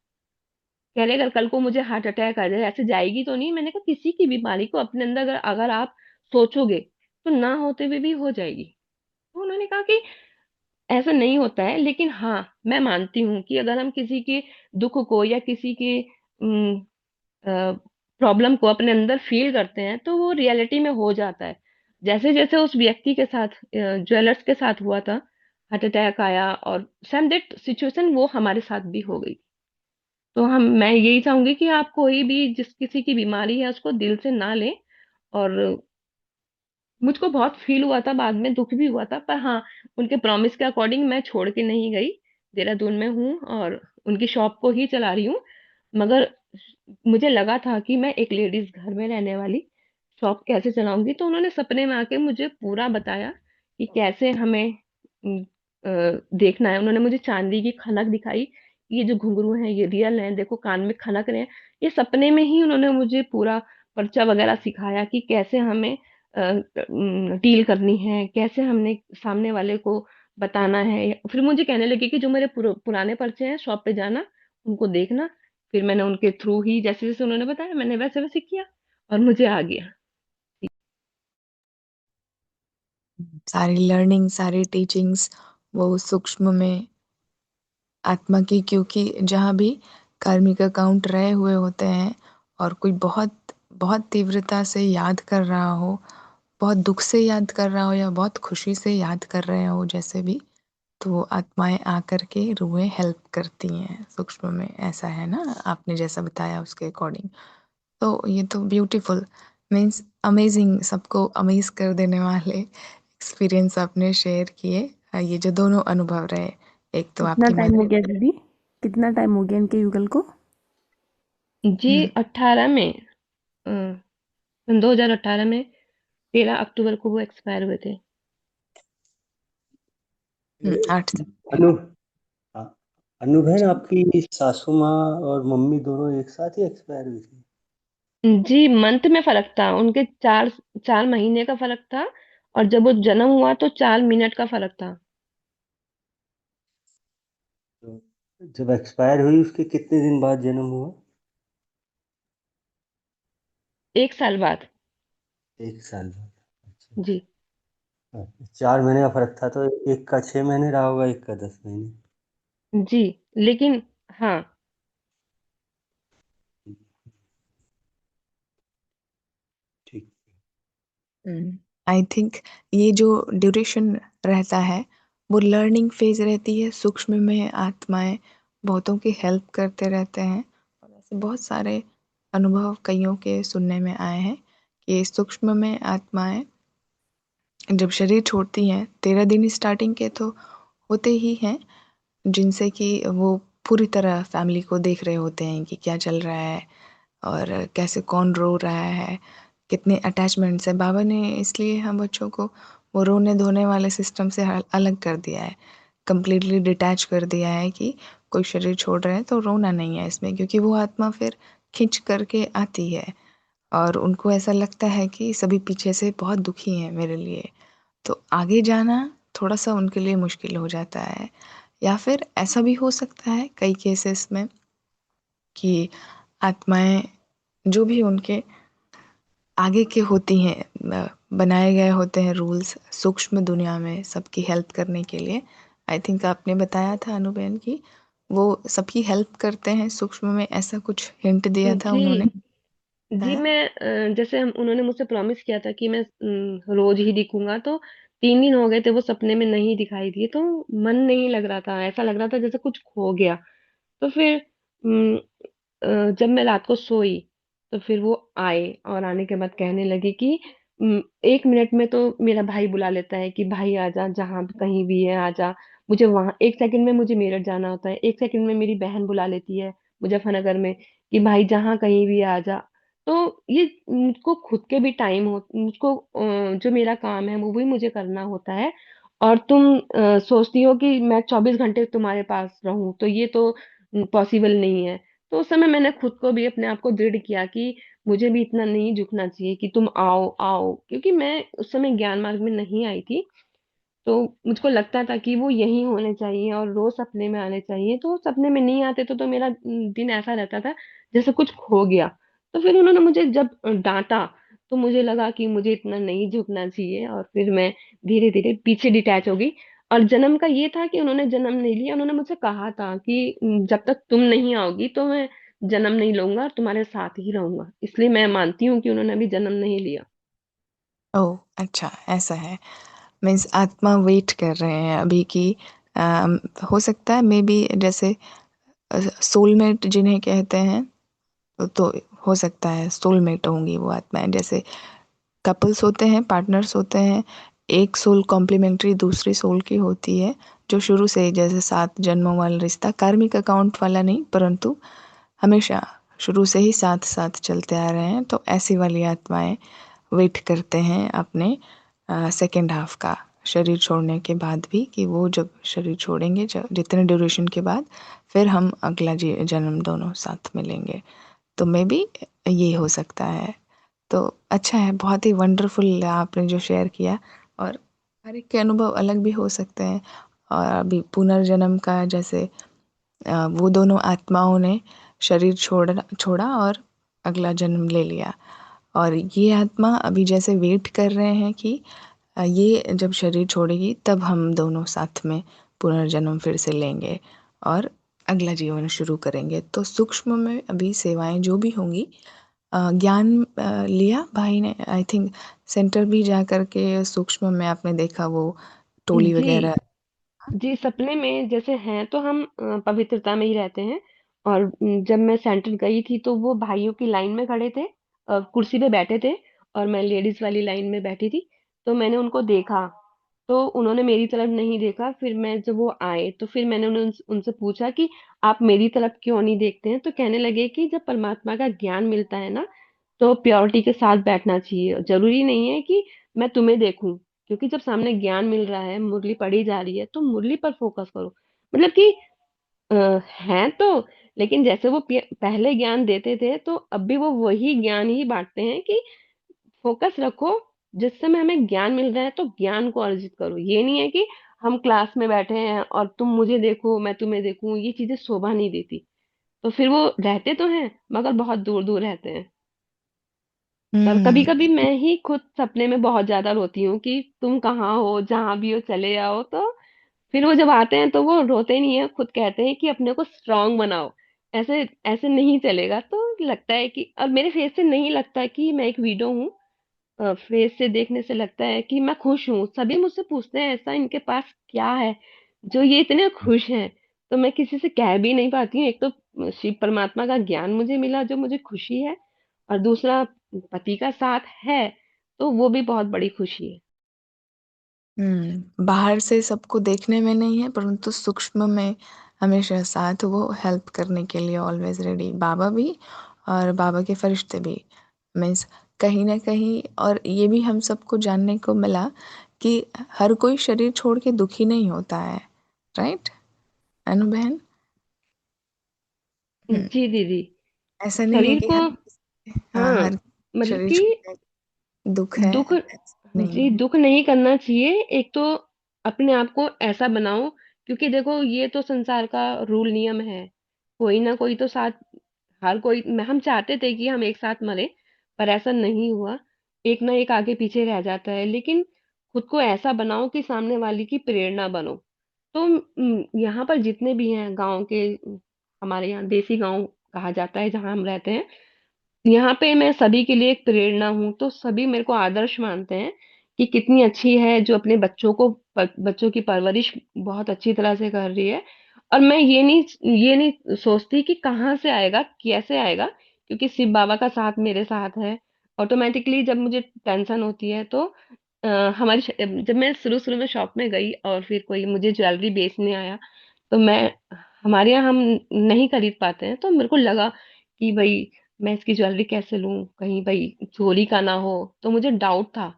कह रहे अगर कल को मुझे हार्ट अटैक आ जाए, ऐसे जाएगी तो नहीं? मैंने कहा किसी की बीमारी को अपने अंदर अगर आप सोचोगे तो ना होते हुए भी हो जाएगी। तो उन्होंने कहा कि ऐसा नहीं होता है, लेकिन हाँ मैं मानती हूँ कि अगर हम किसी के दुख को या किसी के प्रॉब्लम को अपने अंदर फील करते हैं तो वो रियलिटी में हो जाता है। जैसे जैसे उस व्यक्ति के साथ, ज्वेलर्स के साथ हुआ था, हार्ट अटैक आया और सेम दैट सिचुएशन वो हमारे साथ भी हो गई। तो हम मैं यही चाहूंगी कि आप कोई भी जिस किसी की बीमारी है उसको दिल से ना लें, और मुझको बहुत फील हुआ था, बाद में दुख भी हुआ था, पर हाँ, उनके प्रॉमिस के अकॉर्डिंग मैं छोड़ के नहीं गई। देहरादून में हूँ और उनकी शॉप को ही चला रही हूँ। मगर मुझे लगा था कि मैं एक लेडीज घर में रहने वाली शॉप कैसे चलाऊंगी, तो उन्होंने सपने में आके मुझे पूरा बताया कि कैसे हमें देखना है। उन्होंने मुझे चांदी की खनक दिखाई, ये जो घुंघरू हैं ये रियल हैं, देखो कान में खनक रहे हैं। ये सपने में ही उन्होंने मुझे पूरा पर्चा वगैरह सिखाया कि कैसे हमें डील करनी है, कैसे हमने सामने वाले को बताना है। फिर मुझे कहने लगे कि जो मेरे पुराने पर्चे हैं शॉप पे जाना, उनको देखना। फिर मैंने उनके थ्रू ही जैसे जैसे उन्होंने बताया मैंने वैसे वैसे किया और मुझे आ गया। सारी लर्निंग, सारी टीचिंग्स वो सूक्ष्म में आत्मा की, क्योंकि जहाँ भी कार्मिक अकाउंट रहे हुए होते हैं और कोई बहुत बहुत तीव्रता से याद कर रहा हो, बहुत दुख से याद कर रहा हो या बहुत खुशी से याद कर रहे हो, जैसे भी, तो वो आत्माएं आकर के रूहें हेल्प करती हैं सूक्ष्म में। ऐसा है ना, आपने जैसा बताया उसके अकॉर्डिंग। तो ये तो ब्यूटीफुल, मीन्स अमेजिंग, सबको अमेज कर देने वाले एक्सपीरियंस आपने शेयर किए। ये जो दोनों अनुभव रहे, एक तो कितना आपकी टाइम हो मदर। गया दीदी? कितना टाइम हो गया इनके युगल को? जी 18 में, 2018 में 13 अक्टूबर को वो एक्सपायर हुए थे। 8 साल। अनु हाँ, अनु बहन, आपकी सासू माँ और मम्मी दोनों एक साथ ही एक्सपायर हुई थी? जी मंथ में फर्क था उनके, 4 4 महीने का फर्क था। और जब वो जन्म हुआ तो 4 मिनट का फर्क था। तो जब एक्सपायर हुई उसके कितने दिन बाद जन्म हुआ? 1 साल बाद। 1 साल बाद। अच्छा जी। अच्छा। 4 महीने का फर्क था, तो एक का 6 महीने रहा होगा, एक का 10 महीने। जी लेकिन हाँ। ठीक। आई थिंक ये जो ड्यूरेशन रहता है वो लर्निंग फेज रहती है। सूक्ष्म में आत्माएं बहुतों की हेल्प करते रहते हैं, और ऐसे बहुत सारे अनुभव कईयों के सुनने में आए हैं कि सूक्ष्म में आत्माएं जब शरीर छोड़ती हैं, 13 दिन स्टार्टिंग के तो होते ही हैं, जिनसे कि वो पूरी तरह फैमिली को देख रहे होते हैं कि क्या चल रहा है और कैसे कौन रो रहा है, कितने अटैचमेंट्स है। बाबा ने इसलिए हम बच्चों को वो रोने धोने वाले सिस्टम से अलग कर दिया है, कंप्लीटली डिटैच कर दिया है कि कोई शरीर छोड़ रहे हैं तो रोना नहीं है इसमें, क्योंकि वो आत्मा फिर खींच करके आती है और उनको ऐसा लगता है कि सभी पीछे से बहुत दुखी हैं मेरे लिए, तो आगे जाना थोड़ा सा उनके लिए मुश्किल हो जाता है। या फिर ऐसा भी हो सकता है कई केसेस में कि आत्माएं जो भी उनके आगे के होती हैं, बनाए गए होते हैं रूल्स सूक्ष्म दुनिया में सबकी हेल्प करने के लिए। आई थिंक आपने बताया था अनुभव की वो सबकी हेल्प करते हैं सूक्ष्म में, ऐसा कुछ हिंट दिया था जी उन्होंने जी बताया। मैं जैसे हम उन्होंने मुझसे प्रॉमिस किया था कि मैं रोज ही दिखूंगा, तो 3 दिन हो गए थे वो सपने में नहीं दिखाई दिए, तो मन नहीं लग रहा था, ऐसा लग रहा था जैसे कुछ खो गया। तो फिर जब मैं रात को सोई तो फिर वो आए और आने के बाद कहने लगे कि 1 मिनट में तो मेरा भाई बुला लेता है कि भाई आजा, जहां भी कहीं भी है आजा। मुझे वहां 1 सेकंड में मुझे मेरठ जाना होता है, 1 सेकंड में मेरी बहन बुला लेती है मुजफ्फरनगर में कि भाई जहां कहीं भी आजा। तो ये मुझको खुद के भी टाइम हो, मुझको जो मेरा काम है वो भी मुझे करना होता है। और तुम सोचती हो कि मैं 24 घंटे तुम्हारे पास रहूं, तो ये तो पॉसिबल नहीं है। तो उस समय मैंने खुद को भी अपने आप को दृढ़ किया कि मुझे भी इतना नहीं झुकना चाहिए कि तुम आओ आओ, क्योंकि मैं उस समय ज्ञान मार्ग में नहीं आई थी। तो मुझको लगता था कि वो यही होने चाहिए और रोज सपने में आने चाहिए, तो सपने में नहीं आते तो मेरा दिन ऐसा रहता था जैसे कुछ खो गया। तो फिर उन्होंने मुझे जब डांटा तो मुझे लगा कि मुझे इतना नहीं झुकना चाहिए, और फिर मैं धीरे धीरे पीछे डिटैच हो गई। और जन्म का ये था कि उन्होंने जन्म नहीं लिया, उन्होंने मुझसे कहा था कि जब तक तुम नहीं आओगी तो मैं जन्म नहीं लूंगा और तुम्हारे साथ ही रहूंगा, इसलिए मैं मानती हूँ कि उन्होंने अभी जन्म नहीं लिया। ओह अच्छा, ऐसा है। मीन्स आत्मा वेट कर रहे हैं अभी की। अम, हो सकता है मे बी जैसे सोलमेट जिन्हें कहते हैं, तो हो सकता है सोलमेट होंगी वो आत्माएं, जैसे कपल्स होते हैं, पार्टनर्स होते हैं, एक सोल कॉम्प्लीमेंट्री दूसरी सोल की होती है, जो शुरू से ही जैसे 7 जन्मों वाला रिश्ता, कार्मिक अकाउंट वाला नहीं, परंतु हमेशा शुरू से ही साथ साथ चलते आ रहे हैं। तो ऐसी वाली आत्माएं वेट करते हैं अपने सेकेंड हाफ का, शरीर छोड़ने के बाद भी, कि वो जब शरीर छोड़ेंगे, जितने ड्यूरेशन के बाद, फिर हम अगला जन्म दोनों साथ मिलेंगे। तो मे बी ये हो सकता है। तो अच्छा है, बहुत ही वंडरफुल आपने जो शेयर किया। और हर एक के अनुभव अलग भी हो सकते हैं। और अभी पुनर्जन्म का जैसे वो दोनों आत्माओं ने शरीर छोड़ा और अगला जन्म ले लिया, और ये आत्मा अभी जैसे वेट कर रहे हैं कि ये जब शरीर छोड़ेगी तब हम दोनों साथ में पुनर्जन्म फिर से लेंगे और अगला जीवन शुरू करेंगे। तो सूक्ष्म में अभी सेवाएं जो भी होंगी, ज्ञान लिया भाई ने, आई थिंक सेंटर भी जा कर के सूक्ष्म में आपने देखा वो टोली जी वगैरह। जी, सपने में जैसे हैं तो हम पवित्रता में ही रहते हैं। और जब मैं सेंटर गई थी तो वो भाइयों की लाइन में खड़े थे, कुर्सी पे बैठे थे, और मैं लेडीज वाली लाइन में बैठी थी। तो मैंने उनको देखा, तो उन्होंने मेरी तरफ नहीं देखा। फिर मैं जब वो आए तो फिर मैंने उनसे पूछा कि आप मेरी तरफ क्यों नहीं देखते हैं? तो कहने लगे कि जब परमात्मा का ज्ञान मिलता है ना, तो प्योरिटी के साथ बैठना चाहिए। जरूरी नहीं है कि मैं तुम्हें देखूं, क्योंकि जब सामने ज्ञान मिल रहा है, मुरली पढ़ी जा रही है, तो मुरली पर फोकस करो। मतलब कि हैं तो, लेकिन जैसे वो पहले ज्ञान देते थे, तो अब भी वो वही ज्ञान ही बांटते हैं कि फोकस रखो। जिस समय हमें ज्ञान मिल रहा है तो ज्ञान को अर्जित करो। ये नहीं है कि हम क्लास में बैठे हैं और तुम मुझे देखो मैं तुम्हें देखूं, ये चीजें शोभा नहीं देती। तो फिर वो रहते तो हैं मगर बहुत दूर दूर रहते हैं। और कभी हम्म। कभी मैं ही खुद सपने में बहुत ज्यादा रोती हूँ कि तुम कहाँ हो, जहां भी हो चले आओ। तो फिर वो जब आते हैं तो वो रोते नहीं है, खुद कहते हैं कि अपने को स्ट्रांग बनाओ, ऐसे ऐसे नहीं चलेगा। तो लगता है कि, और मेरे फेस से नहीं लगता कि मैं एक वीडो हूँ। फेस से देखने से लगता है कि मैं खुश हूँ। सभी मुझसे पूछते हैं ऐसा इनके पास क्या है जो ये इतने खुश हैं। तो मैं किसी से कह भी नहीं पाती हूँ। एक तो शिव परमात्मा का ज्ञान मुझे मिला जो मुझे खुशी है, और दूसरा पति का साथ है, तो वो भी बहुत बड़ी खुशी है। बाहर से सबको देखने में नहीं है, परंतु सूक्ष्म में हमेशा साथ, वो हेल्प करने के लिए ऑलवेज रेडी, बाबा भी और बाबा के फरिश्ते भी। मीन्स कहीं ना कहीं, और ये भी हम सबको जानने को मिला कि हर कोई शरीर छोड़ के दुखी नहीं होता है। राइट अनु बहन? हम्म, जी दीदी। ऐसा नहीं है शरीर कि को, हाँ, हाँ, हर मतलब शरीर कि छोड़ के दुख है, दुख, ऐसा नहीं जी है। दुख नहीं करना चाहिए। एक तो अपने आप को ऐसा बनाओ, क्योंकि देखो ये तो संसार का रूल नियम है। कोई ना कोई तो साथ, हर कोई, मैं हम चाहते थे कि हम एक साथ मरे, पर ऐसा नहीं हुआ। एक ना एक आगे पीछे रह जाता है। लेकिन खुद को ऐसा बनाओ कि सामने वाले की प्रेरणा बनो। तो यहाँ पर जितने भी हैं गांव के, हमारे यहाँ देसी गांव कहा जाता है जहाँ हम रहते हैं, यहाँ पे मैं सभी के लिए एक प्रेरणा हूँ। तो सभी मेरे को आदर्श मानते हैं कि कितनी अच्छी है जो अपने बच्चों को, बच्चों की परवरिश बहुत अच्छी तरह से कर रही है। और मैं ये नहीं सोचती कि कहाँ से आएगा, कैसे आएगा, क्योंकि शिव बाबा का साथ मेरे साथ है। ऑटोमेटिकली जब मुझे टेंशन होती है तो अ, जब मैं शुरू शुरू में शॉप में गई और फिर कोई मुझे ज्वेलरी बेचने आया, तो मैं, हमारे यहाँ हम नहीं खरीद पाते हैं, तो मेरे को लगा कि भाई मैं इसकी ज्वेलरी कैसे लूं, कहीं भाई चोरी का ना हो। तो मुझे डाउट था।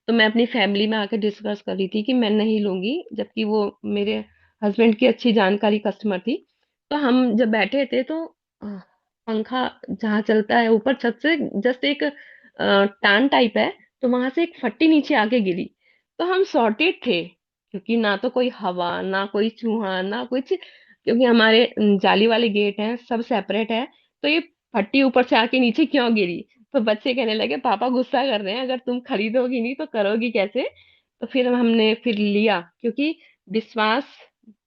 तो मैं अपनी फैमिली में आके डिस्कस कर रही थी कि मैं नहीं लूंगी, जबकि वो मेरे हस्बैंड की अच्छी जानकारी कस्टमर थी। तो हम जब बैठे थे तो पंखा जहाँ चलता है ऊपर छत से जस्ट एक टान टाइप है, तो वहां से एक फट्टी नीचे आके गिरी। तो हम सॉर्टेड थे, क्योंकि ना तो कोई हवा, ना कोई चूहा, ना कुछ, क्योंकि हमारे जाली वाले गेट हैं, सब सेपरेट है। तो ये फट्टी ऊपर से आके नीचे क्यों गिरी? तो बच्चे कहने लगे पापा गुस्सा कर रहे हैं, अगर तुम खरीदोगी नहीं तो करोगी कैसे? तो फिर हमने फिर लिया, क्योंकि विश्वास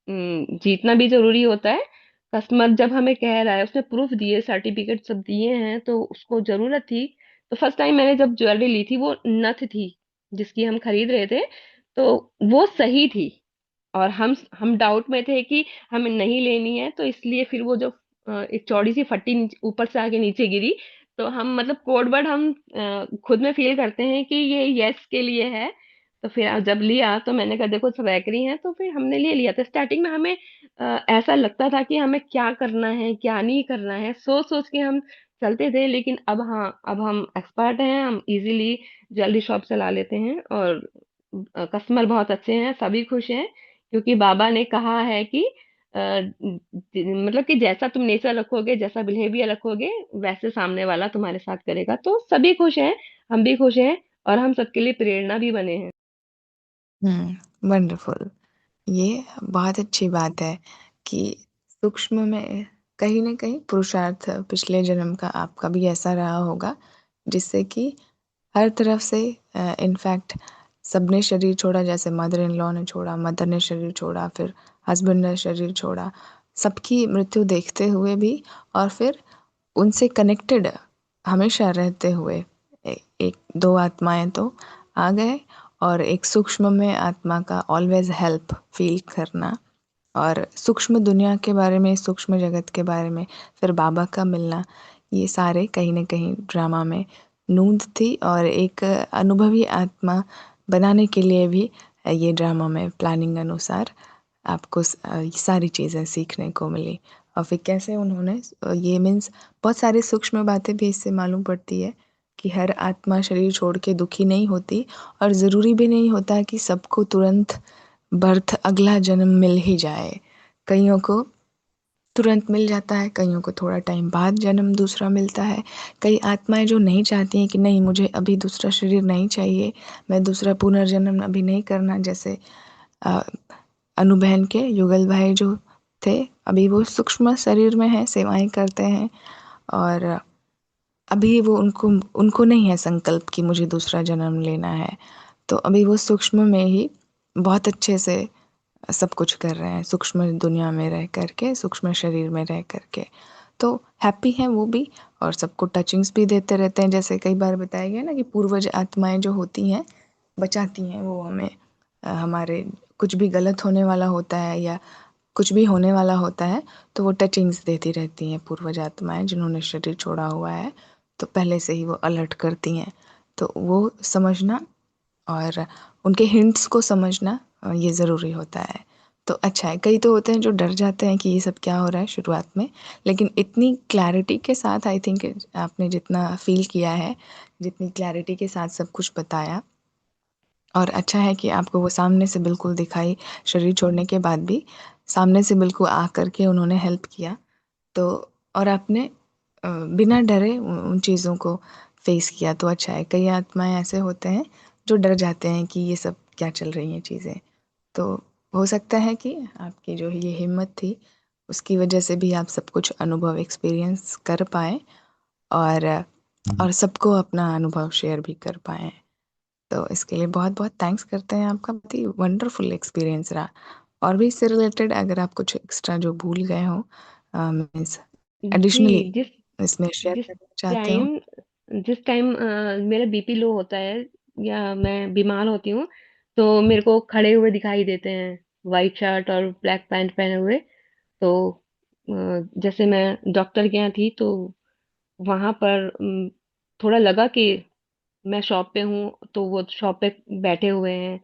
जीतना भी जरूरी होता है। कस्टमर जब हमें कह रहा है, उसने प्रूफ दिए, सर्टिफिकेट सब दिए हैं, तो उसको जरूरत थी। तो फर्स्ट टाइम मैंने जब ज्वेलरी ली थी, वो नथ थी जिसकी हम खरीद रहे थे, तो वो सही थी। और हम डाउट में थे कि हमें नहीं लेनी है, तो इसलिए फिर वो जो एक चौड़ी सी फट्टी ऊपर से आके नीचे गिरी, तो हम मतलब कोड वर्ड हम खुद में फील करते हैं कि ये यस के लिए है। तो फिर जब लिया तो मैंने कहा देखो सब एग्री हैं, तो फिर हमने ले लिया था। स्टार्टिंग में हमें ऐसा लगता था कि हमें क्या करना है क्या नहीं करना है, सोच सोच के हम चलते थे। लेकिन अब हाँ, अब हम एक्सपर्ट हैं, हम इजीली ज्वेलरी शॉप चला लेते हैं, और कस्टमर बहुत अच्छे हैं, सभी खुश हैं। क्योंकि बाबा ने कहा है कि मतलब कि जैसा तुम नेचर रखोगे, जैसा बिहेवियर रखोगे, वैसे सामने वाला तुम्हारे साथ करेगा। तो सभी खुश हैं, हम भी खुश हैं, और हम सबके लिए प्रेरणा भी बने हैं। वंडरफुल। ये बहुत अच्छी बात है कि सूक्ष्म में कहीं न कहीं पुरुषार्थ पिछले जन्म का आपका भी ऐसा रहा होगा, जिससे कि हर तरफ से इनफैक्ट सबने शरीर छोड़ा, जैसे मदर इन लॉ ने छोड़ा, मदर ने शरीर छोड़ा, फिर हस्बैंड ने शरीर छोड़ा, सबकी मृत्यु देखते हुए भी और फिर उनसे कनेक्टेड हमेशा रहते हुए एक दो आत्माएं तो आ गए, और एक सूक्ष्म में आत्मा का ऑलवेज हेल्प फील करना, और सूक्ष्म दुनिया के बारे में, सूक्ष्म जगत के बारे में फिर बाबा का मिलना, ये सारे कहीं न कहीं ड्रामा में नूंद थी, और एक अनुभवी आत्मा बनाने के लिए भी ये ड्रामा में प्लानिंग अनुसार आपको सारी चीज़ें सीखने को मिली। और फिर कैसे उन्होंने ये मीन्स बहुत सारी सूक्ष्म बातें भी इससे मालूम पड़ती है कि हर आत्मा शरीर छोड़ के दुखी नहीं होती, और ज़रूरी भी नहीं होता कि सबको तुरंत बर्थ अगला जन्म मिल ही जाए। कईयों को तुरंत मिल जाता है, कईयों को थोड़ा टाइम बाद जन्म दूसरा मिलता है। कई आत्माएँ जो नहीं चाहती हैं कि नहीं मुझे अभी दूसरा शरीर नहीं चाहिए, मैं दूसरा पुनर्जन्म अभी नहीं करना, जैसे अ, अनु बहन के युगल भाई जो थे, अभी वो सूक्ष्म शरीर में हैं, सेवाएँ करते हैं, और अभी वो उनको उनको नहीं है संकल्प कि मुझे दूसरा जन्म लेना है। तो अभी वो सूक्ष्म में ही बहुत अच्छे से सब कुछ कर रहे हैं, सूक्ष्म दुनिया में रह कर के, सूक्ष्म शरीर में रह कर के। तो हैप्पी हैं वो भी, और सबको टचिंग्स भी देते रहते हैं। जैसे कई बार बताया गया ना कि पूर्वज आत्माएँ जो होती हैं, बचाती हैं वो हमें, हमारे कुछ भी गलत होने वाला होता है या कुछ भी होने वाला होता है, तो वो टचिंग्स देती रहती हैं पूर्वज आत्माएँ जिन्होंने शरीर छोड़ा हुआ है, तो पहले से ही वो अलर्ट करती हैं। तो वो समझना और उनके हिंट्स को समझना ये ज़रूरी होता है। तो अच्छा है, कई तो होते हैं जो डर जाते हैं कि ये सब क्या हो रहा है शुरुआत में, लेकिन इतनी क्लैरिटी के साथ आई थिंक आपने जितना फ़ील किया है, जितनी क्लैरिटी के साथ सब कुछ बताया, और अच्छा है कि आपको वो सामने से बिल्कुल दिखाई, शरीर छोड़ने के बाद भी सामने से बिल्कुल आ कर के उन्होंने हेल्प किया। तो और आपने बिना डरे उन चीज़ों को फेस किया, तो अच्छा है। कई आत्माएँ ऐसे होते हैं जो डर जाते हैं कि ये सब क्या चल रही हैं चीज़ें। तो हो सकता है कि आपकी जो ये हिम्मत थी, उसकी वजह से भी आप सब कुछ अनुभव एक्सपीरियंस कर पाएँ, और सबको अपना अनुभव शेयर भी कर पाएँ। तो इसके लिए बहुत-बहुत थैंक्स करते हैं आपका, बहुत ही वंडरफुल एक्सपीरियंस रहा। और भी इससे रिलेटेड अगर आप कुछ एक्स्ट्रा जो भूल गए हों, मीन्स जी, एडिशनली जिस इसमें शेयर जिस करना चाहते हो? टाइम जिस टाइम मेरा बीपी लो होता है या मैं बीमार होती हूँ, तो मेरे को खड़े हुए दिखाई देते हैं, व्हाइट शर्ट और ब्लैक पैंट पहने हुए। तो जैसे मैं डॉक्टर के यहाँ थी, तो वहां पर थोड़ा लगा कि मैं शॉप पे हूँ, तो वो शॉप पे बैठे हुए हैं।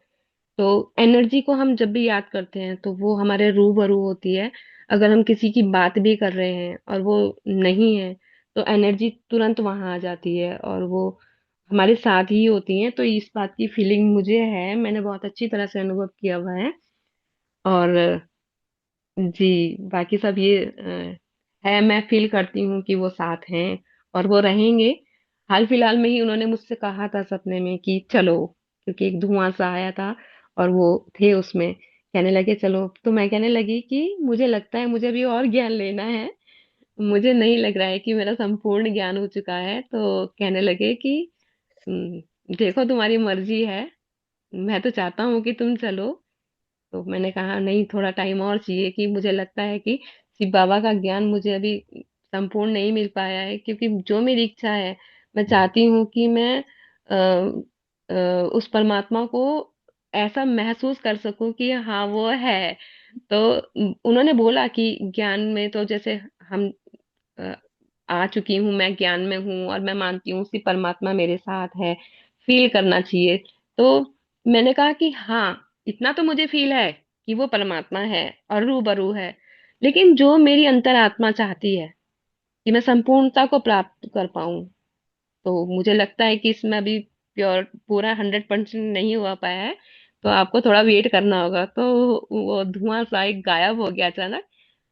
तो एनर्जी को हम जब भी याद करते हैं तो वो हमारे रूबरू होती है। अगर हम किसी की बात भी कर रहे हैं और वो नहीं है, तो एनर्जी तुरंत वहां आ जाती है और वो हमारे साथ ही होती हैं। तो इस बात की फीलिंग मुझे है, मैंने बहुत अच्छी तरह से अनुभव किया हुआ है। और जी, बाकी सब ये है, मैं फील करती हूँ कि वो साथ हैं और वो रहेंगे। हाल फिलहाल में ही उन्होंने मुझसे कहा था सपने में कि चलो, क्योंकि एक धुआं सा आया था और वो थे उसमें, कहने लगे चलो। तो मैं कहने लगी कि मुझे लगता है मुझे अभी और ज्ञान लेना है, मुझे नहीं लग रहा है कि मेरा संपूर्ण ज्ञान हो चुका है। तो कहने लगे कि देखो तुम्हारी मर्जी है, मैं तो चाहता हूँ कि तुम चलो। तो मैंने कहा नहीं, थोड़ा टाइम और चाहिए, कि मुझे लगता है कि शिव बाबा का ज्ञान मुझे अभी संपूर्ण नहीं मिल पाया है। क्योंकि जो मेरी इच्छा है, मैं चाहती हूँ कि मैं उस परमात्मा को ऐसा महसूस कर सकूं कि हाँ वो है। तो उन्होंने बोला कि ज्ञान में तो जैसे हम आ चुकी हूँ, मैं ज्ञान में हूँ और मैं मानती हूँ उसी परमात्मा मेरे साथ है, फील करना चाहिए। तो मैंने कहा कि हाँ, इतना तो मुझे फील है कि वो परमात्मा है और रूबरू है, लेकिन जो मेरी अंतरात्मा चाहती है कि मैं संपूर्णता को प्राप्त कर पाऊं, तो मुझे लगता है कि इसमें अभी प्योर पूरा 100% नहीं हुआ पाया है। तो आपको थोड़ा वेट करना होगा। तो वो धुआं सा एक गायब हो गया अचानक।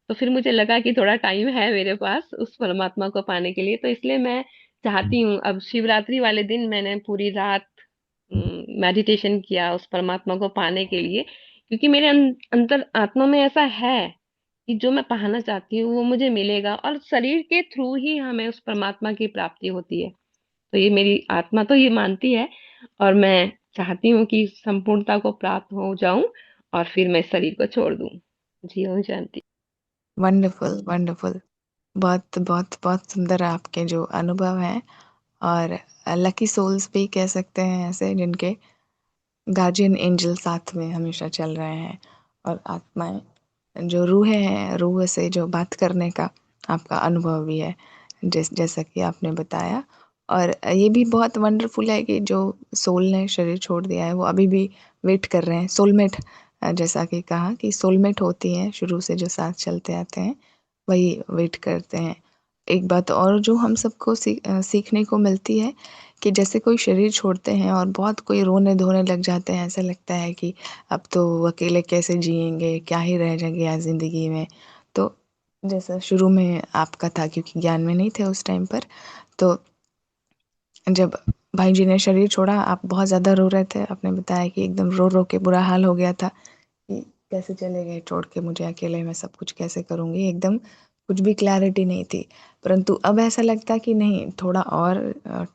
तो फिर मुझे लगा कि थोड़ा टाइम है मेरे पास उस परमात्मा को पाने के लिए, तो इसलिए मैं चाहती हूँ। अब शिवरात्रि वाले दिन मैंने पूरी रात मेडिटेशन किया उस परमात्मा को पाने के लिए, क्योंकि मेरे अंतर आत्मा में ऐसा है कि जो मैं पाना चाहती हूँ वो मुझे मिलेगा, और शरीर के थ्रू ही हमें उस परमात्मा की प्राप्ति होती है। तो ये मेरी आत्मा तो ये मानती है, और मैं चाहती हूँ कि संपूर्णता को प्राप्त हो जाऊं और फिर मैं इस शरीर को छोड़ दूं। जी ओम शांति। Wonderful, wonderful. बहुत बहुत बहुत सुंदर आपके जो अनुभव हैं। और लकी सोल्स भी कह सकते हैं ऐसे, जिनके गार्जियन एंजल साथ में हमेशा चल रहे हैं। और आत्माएं जो रूहें हैं, रूह से जो बात करने का आपका अनुभव भी है, जैसा कि आपने बताया। और ये भी बहुत वंडरफुल है कि जो सोल ने शरीर छोड़ दिया है वो अभी भी वेट कर रहे हैं। सोलमेट, जैसा कि कहा कि सोलमेट होती हैं शुरू से जो साथ चलते आते हैं, वही वेट करते हैं। एक बात और जो हम सबको सीखने को मिलती है कि जैसे कोई शरीर छोड़ते हैं और बहुत कोई रोने धोने लग जाते हैं, ऐसा लगता है कि अब तो अकेले कैसे जिएंगे, क्या ही रह गया ज़िंदगी में। तो जैसा शुरू में आपका था, क्योंकि ज्ञान में नहीं थे उस टाइम पर, तो जब भाई जी ने शरीर छोड़ा आप बहुत ज़्यादा रो रहे थे। आपने बताया कि एकदम रो रो के बुरा हाल हो गया था कि कैसे चले गए छोड़ के मुझे अकेले, मैं सब कुछ कैसे करूँगी, एकदम कुछ भी क्लैरिटी नहीं थी। परंतु अब ऐसा लगता कि नहीं, थोड़ा और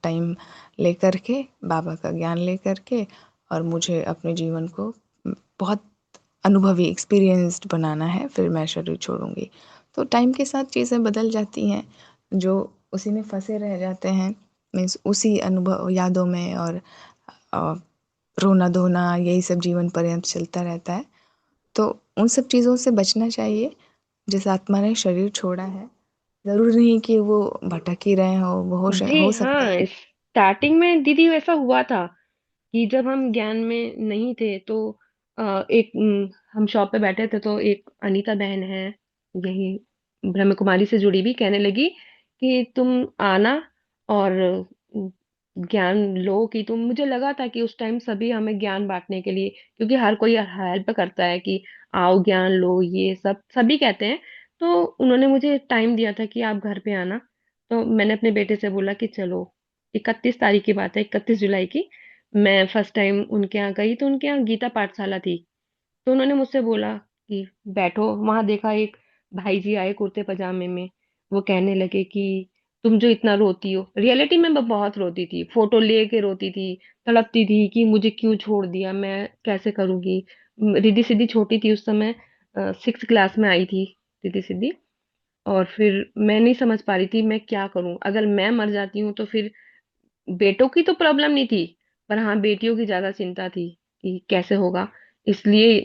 टाइम लेकर के, बाबा का ज्ञान लेकर के, और मुझे अपने जीवन को बहुत अनुभवी एक्सपीरियंस्ड बनाना है, फिर मैं शरीर छोड़ूंगी। तो टाइम के साथ चीज़ें बदल जाती हैं। जो उसी में फंसे रह जाते हैं, मीन्स उसी अनुभव यादों में, और अ, रोना धोना यही सब जीवन पर्यंत चलता रहता है। तो उन सब चीज़ों से बचना चाहिए। जिस आत्मा ने शरीर छोड़ा है, ज़रूरी नहीं कि वो भटक ही रहे हो, वो जी हो सकता है। हाँ, स्टार्टिंग में दीदी वैसा हुआ था कि जब हम ज्ञान में नहीं थे तो एक हम शॉप पे बैठे थे, तो एक अनीता बहन है, यही ब्रह्म कुमारी से जुड़ी भी, कहने लगी कि तुम आना और ज्ञान लो। कि तुम, मुझे लगा था कि उस टाइम सभी हमें ज्ञान बांटने के लिए, क्योंकि हर कोई हेल्प करता है कि आओ ज्ञान लो, ये सब सभी कहते हैं। तो उन्होंने मुझे टाइम दिया था कि आप घर पे आना। तो मैंने अपने बेटे से बोला कि चलो, 31 तारीख की बात है, 31 जुलाई की। मैं फर्स्ट टाइम उनके यहाँ गई, तो उनके यहाँ गीता पाठशाला थी। तो उन्होंने मुझसे बोला कि बैठो। वहां देखा एक भाई जी आए कुर्ते पजामे में। वो कहने लगे कि तुम जो इतना रोती हो, रियलिटी में मैं बहुत रोती थी, फोटो लेके रोती थी, तड़पती थी कि मुझे क्यों छोड़ दिया, मैं कैसे करूंगी। रिद्धि सिद्धि छोटी थी उस समय, 6 क्लास में आई थी रिद्धि सिद्धि। और फिर मैं नहीं समझ पा रही थी मैं क्या करूं, अगर मैं मर जाती हूँ तो फिर बेटों की तो प्रॉब्लम नहीं थी, पर हाँ बेटियों की ज्यादा चिंता थी कि कैसे होगा। इसलिए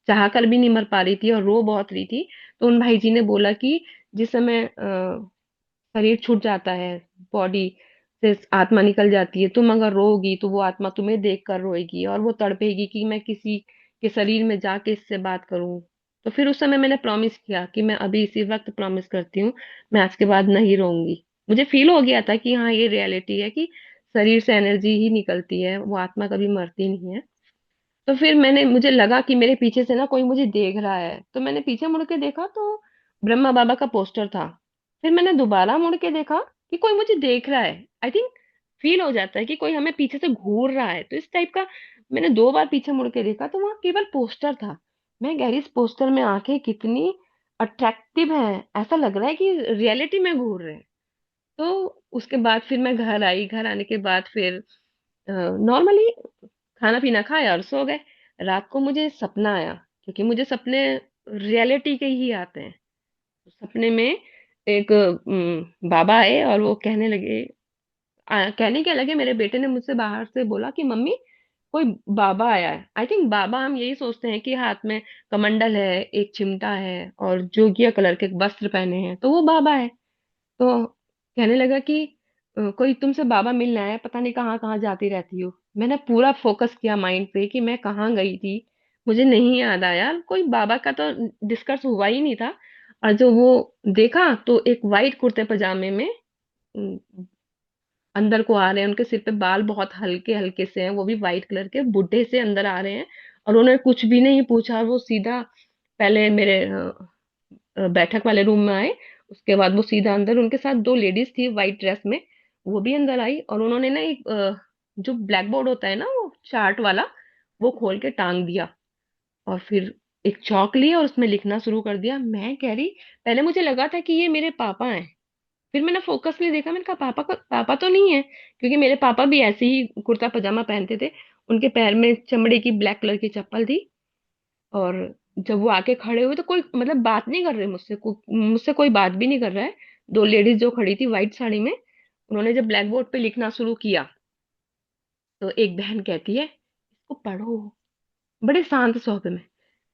चाह कर भी नहीं मर पा रही थी और रो बहुत रही थी। तो उन भाई जी ने बोला कि जिस समय शरीर छूट जाता है, बॉडी से आत्मा निकल जाती है, तुम अगर रोगी तो वो आत्मा तुम्हें देख कर रोएगी और वो तड़पेगी कि मैं किसी के शरीर में जाके इससे बात करूं। तो फिर उस समय मैंने प्रॉमिस किया कि मैं अभी इसी वक्त प्रॉमिस करती हूँ, मैं आज के बाद नहीं रोऊंगी। मुझे फील हो गया था कि हाँ ये रियलिटी है कि शरीर से एनर्जी ही निकलती है, वो आत्मा कभी मरती नहीं है। तो फिर मुझे लगा कि मेरे पीछे से ना कोई मुझे देख रहा है, तो मैंने पीछे मुड़ के देखा तो ब्रह्मा बाबा का पोस्टर था। फिर मैंने दोबारा मुड़ के देखा कि कोई मुझे देख रहा है। आई थिंक फील हो जाता है कि कोई हमें पीछे से घूर रहा है, तो इस टाइप का। मैंने 2 बार पीछे मुड़ के देखा तो वहां केवल पोस्टर था। मैं गहरी, इस पोस्टर में आंखें कितनी अट्रैक्टिव हैं, ऐसा लग रहा है कि रियलिटी में घूर रहे हैं। तो उसके बाद फिर मैं घर आई। घर आने के बाद फिर नॉर्मली खाना पीना खाया और सो गए। रात को मुझे सपना आया, क्योंकि मुझे सपने रियलिटी के ही आते हैं। सपने में एक बाबा आए और वो कहने लगे, कहने क्या लगे, मेरे बेटे ने मुझसे बाहर से बोला कि मम्मी कोई बाबा आया है। आई थिंक बाबा, हम यही सोचते हैं कि हाथ में कमंडल है, एक चिमटा है और जोगिया कलर के वस्त्र पहने हैं, तो वो बाबा है। तो कहने लगा कि कोई तुमसे बाबा मिलने आया, पता नहीं कहाँ कहाँ जाती रहती हो। मैंने पूरा फोकस किया माइंड पे कि मैं कहाँ गई थी, मुझे नहीं याद आया, कोई बाबा का तो डिस्कस हुआ ही नहीं था। और जो वो देखा तो एक वाइट कुर्ते पजामे में अम, अंदर को आ रहे हैं, उनके सिर पे बाल बहुत हल्के हल्के से हैं, वो भी वाइट कलर के, बुढ़े से अंदर आ रहे हैं। और उन्होंने कुछ भी नहीं पूछा, वो सीधा पहले मेरे बैठक वाले रूम में आए। उसके बाद वो सीधा अंदर, उनके साथ दो लेडीज थी वाइट ड्रेस में, वो भी अंदर आई। और उन्होंने ना एक जो ब्लैक बोर्ड होता है ना, वो चार्ट वाला, वो खोल के टांग दिया। और फिर एक चौक लिया और उसमें लिखना शुरू कर दिया। मैं कह रही, पहले मुझे लगा था कि ये मेरे पापा हैं। फिर मैंने फोकसली देखा, मैंने कहा पापा तो नहीं है, क्योंकि मेरे पापा भी ऐसे ही कुर्ता पजामा पहनते थे। उनके पैर में चमड़े की ब्लैक कलर की चप्पल थी। और जब वो आके खड़े हुए तो कोई मतलब बात नहीं कर रहे मुझसे, मुझसे कोई बात भी नहीं कर रहा है। दो लेडीज जो खड़ी थी व्हाइट साड़ी में, उन्होंने जब ब्लैक बोर्ड पे लिखना शुरू किया तो एक बहन कहती है, इसको पढ़ो, बड़े शांत स्वभाव में।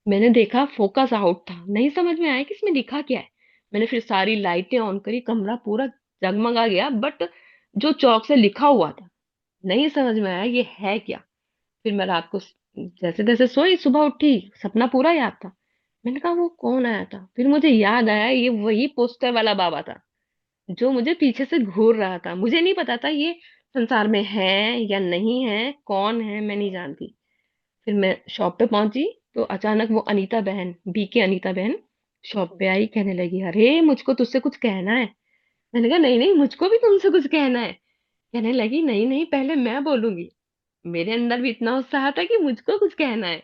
मैंने देखा, फोकस आउट था, नहीं समझ में आया कि इसमें लिखा क्या है। मैंने फिर सारी लाइटें ऑन करी, कमरा पूरा जगमगा गया, बट जो चौक से लिखा हुआ था नहीं समझ में आया ये है क्या। फिर मैं रात को जैसे तैसे सोई, सुबह उठी, सपना पूरा याद था। मैंने कहा वो कौन आया था, फिर मुझे याद आया ये वही पोस्टर वाला बाबा था जो मुझे पीछे से घूर रहा था। मुझे नहीं पता था ये संसार में है या नहीं है, कौन है मैं नहीं जानती। फिर मैं शॉप पे पहुंची तो अचानक वो अनीता बहन, बीके अनीता बहन, शॉप पे आई, कहने लगी, अरे मुझको तुझसे कुछ कहना है। मैंने कहा नहीं नहीं, मुझको भी तुमसे कुछ कहना है। कहने लगी, नहीं नहीं, पहले मैं बोलूंगी। मेरे अंदर भी इतना उत्साह था कि मुझको कुछ कहना है।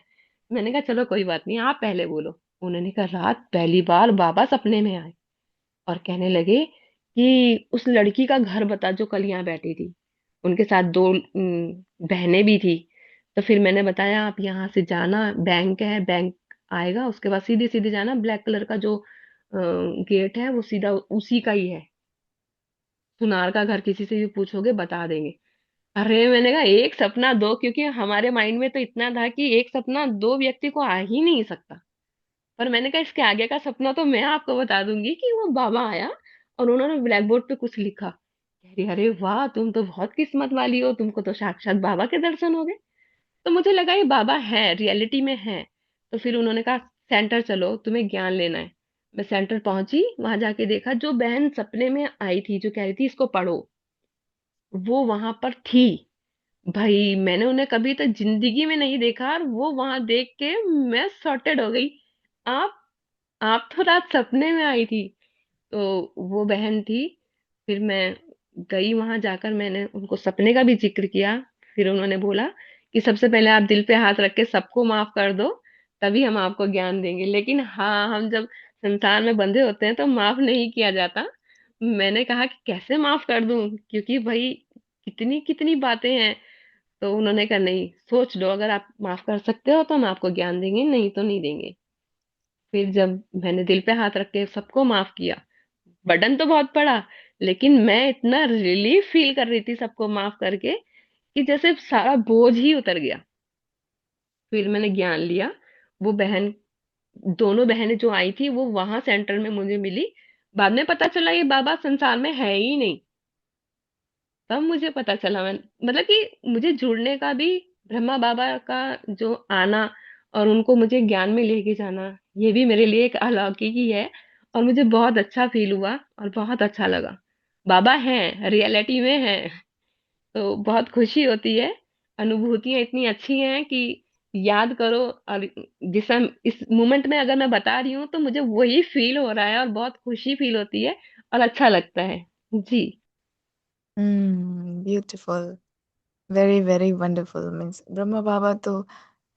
मैंने कहा चलो कोई बात नहीं, आप पहले बोलो। उन्होंने कहा, रात पहली बार बाबा सपने में आए और कहने लगे कि उस लड़की का घर बता जो कल यहाँ बैठी थी, उनके साथ दो बहनें भी थी। तो फिर मैंने बताया, आप यहाँ से जाना, बैंक है, बैंक आएगा, उसके बाद सीधे सीधे जाना, ब्लैक कलर का जो गेट है वो सीधा उसी का ही है। सुनार का घर किसी से भी पूछोगे बता देंगे। अरे मैंने कहा एक सपना दो, क्योंकि हमारे माइंड में तो इतना था कि एक सपना दो व्यक्ति को आ ही नहीं सकता। पर मैंने कहा इसके आगे का सपना तो मैं आपको बता दूंगी कि वो बाबा आया और उन्होंने ब्लैक बोर्ड पे कुछ लिखा। कह रही, अरे वाह, तुम तो बहुत किस्मत वाली हो, तुमको तो साक्षात बाबा के दर्शन हो गए। तो मुझे लगा ये बाबा है, रियलिटी में है। तो फिर उन्होंने कहा, सेंटर चलो, तुम्हें ज्ञान लेना है। मैं सेंटर पहुंची, वहां जाके देखा जो बहन सपने में आई थी, जो कह रही थी इसको पढ़ो, वो वहां पर थी। भाई मैंने उन्हें कभी तक जिंदगी में नहीं देखा, और वो वहां देख के मैं सॉर्टेड हो गई। आप आप तो रात सपने में आई थी। तो वो बहन थी। फिर मैं गई वहां, जाकर मैंने उनको सपने का भी जिक्र किया। फिर उन्होंने बोला कि सबसे पहले आप दिल पे हाथ रख के सबको माफ कर दो, तभी हम आपको ज्ञान देंगे। लेकिन हाँ, हम जब संसार में बंधे होते हैं तो माफ नहीं किया जाता। मैंने कहा कि कैसे माफ कर दूं, क्योंकि भाई कितनी कितनी बातें हैं। तो उन्होंने कहा, नहीं, सोच लो, अगर आप माफ कर सकते हो तो हम आपको ज्ञान देंगे, नहीं तो नहीं देंगे। फिर जब मैंने दिल पे हाथ रख के सबको माफ किया, बर्डन तो बहुत पड़ा, लेकिन मैं इतना रिलीफ फील कर रही थी सबको माफ करके कि जैसे सारा बोझ ही उतर गया। फिर मैंने ज्ञान लिया। वो बहन, दोनों बहनें जो आई थी वो वहां सेंटर में मुझे मिली। बाद में पता चला ये बाबा संसार में है ही नहीं। तब मुझे पता चला, मैं मतलब कि मुझे जुड़ने का भी, ब्रह्मा बाबा का जो आना और उनको मुझे ज्ञान में लेके जाना, ये भी मेरे लिए एक अलौकिक ही है। और मुझे बहुत अच्छा फील हुआ और बहुत अच्छा लगा। बाबा हैं, रियलिटी में है, तो बहुत खुशी होती है। अनुभूतियां इतनी अच्छी हैं कि याद करो। और जिस इस मोमेंट में अगर मैं बता रही हूँ तो मुझे वही फील हो रहा है और बहुत खुशी फील होती है और अच्छा लगता है। जी। Beautiful, very very wonderful. Means Brahma Baba तो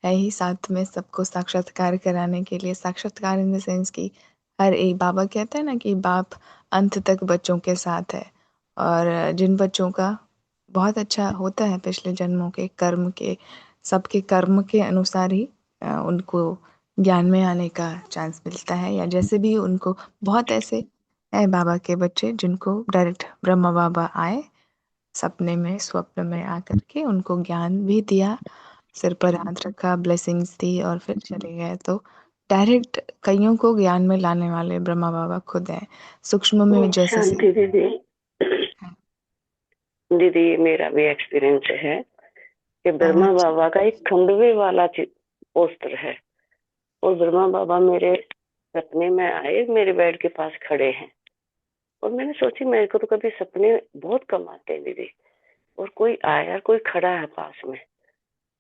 है ही साथ में सबको साक्षात्कार कराने के लिए। साक्षात्कार इन द सेंस कि हर एक, बाबा कहते हैं ना कि बाप अंत तक बच्चों के साथ है। और जिन बच्चों का बहुत अच्छा होता है पिछले जन्मों के कर्म के, सबके कर्म के अनुसार ही उनको ज्ञान में आने का चांस मिलता है। या जैसे भी उनको, बहुत ऐसे है बाबा के बच्चे जिनको डायरेक्ट ब्रह्मा बाबा आए सपने में, स्वप्न में आकर के उनको ज्ञान भी दिया, सिर पर हाथ रखा, ब्लेसिंग्स दी और फिर चले गए। तो डायरेक्ट कईयों को ज्ञान में लाने वाले ब्रह्मा बाबा खुद हैं। सूक्ष्म में जैसे शांति दीदी। दीदी मेरा भी एक्सपीरियंस है कि ब्रह्मा अच्छा। बाबा का एक खंडवे वाला पोस्टर है, और ब्रह्मा बाबा मेरे सपने में आए, मेरे बेड के पास खड़े हैं। और मैंने सोची मेरे को तो कभी सपने बहुत कम आते हैं दीदी, और कोई आया, कोई खड़ा है पास में।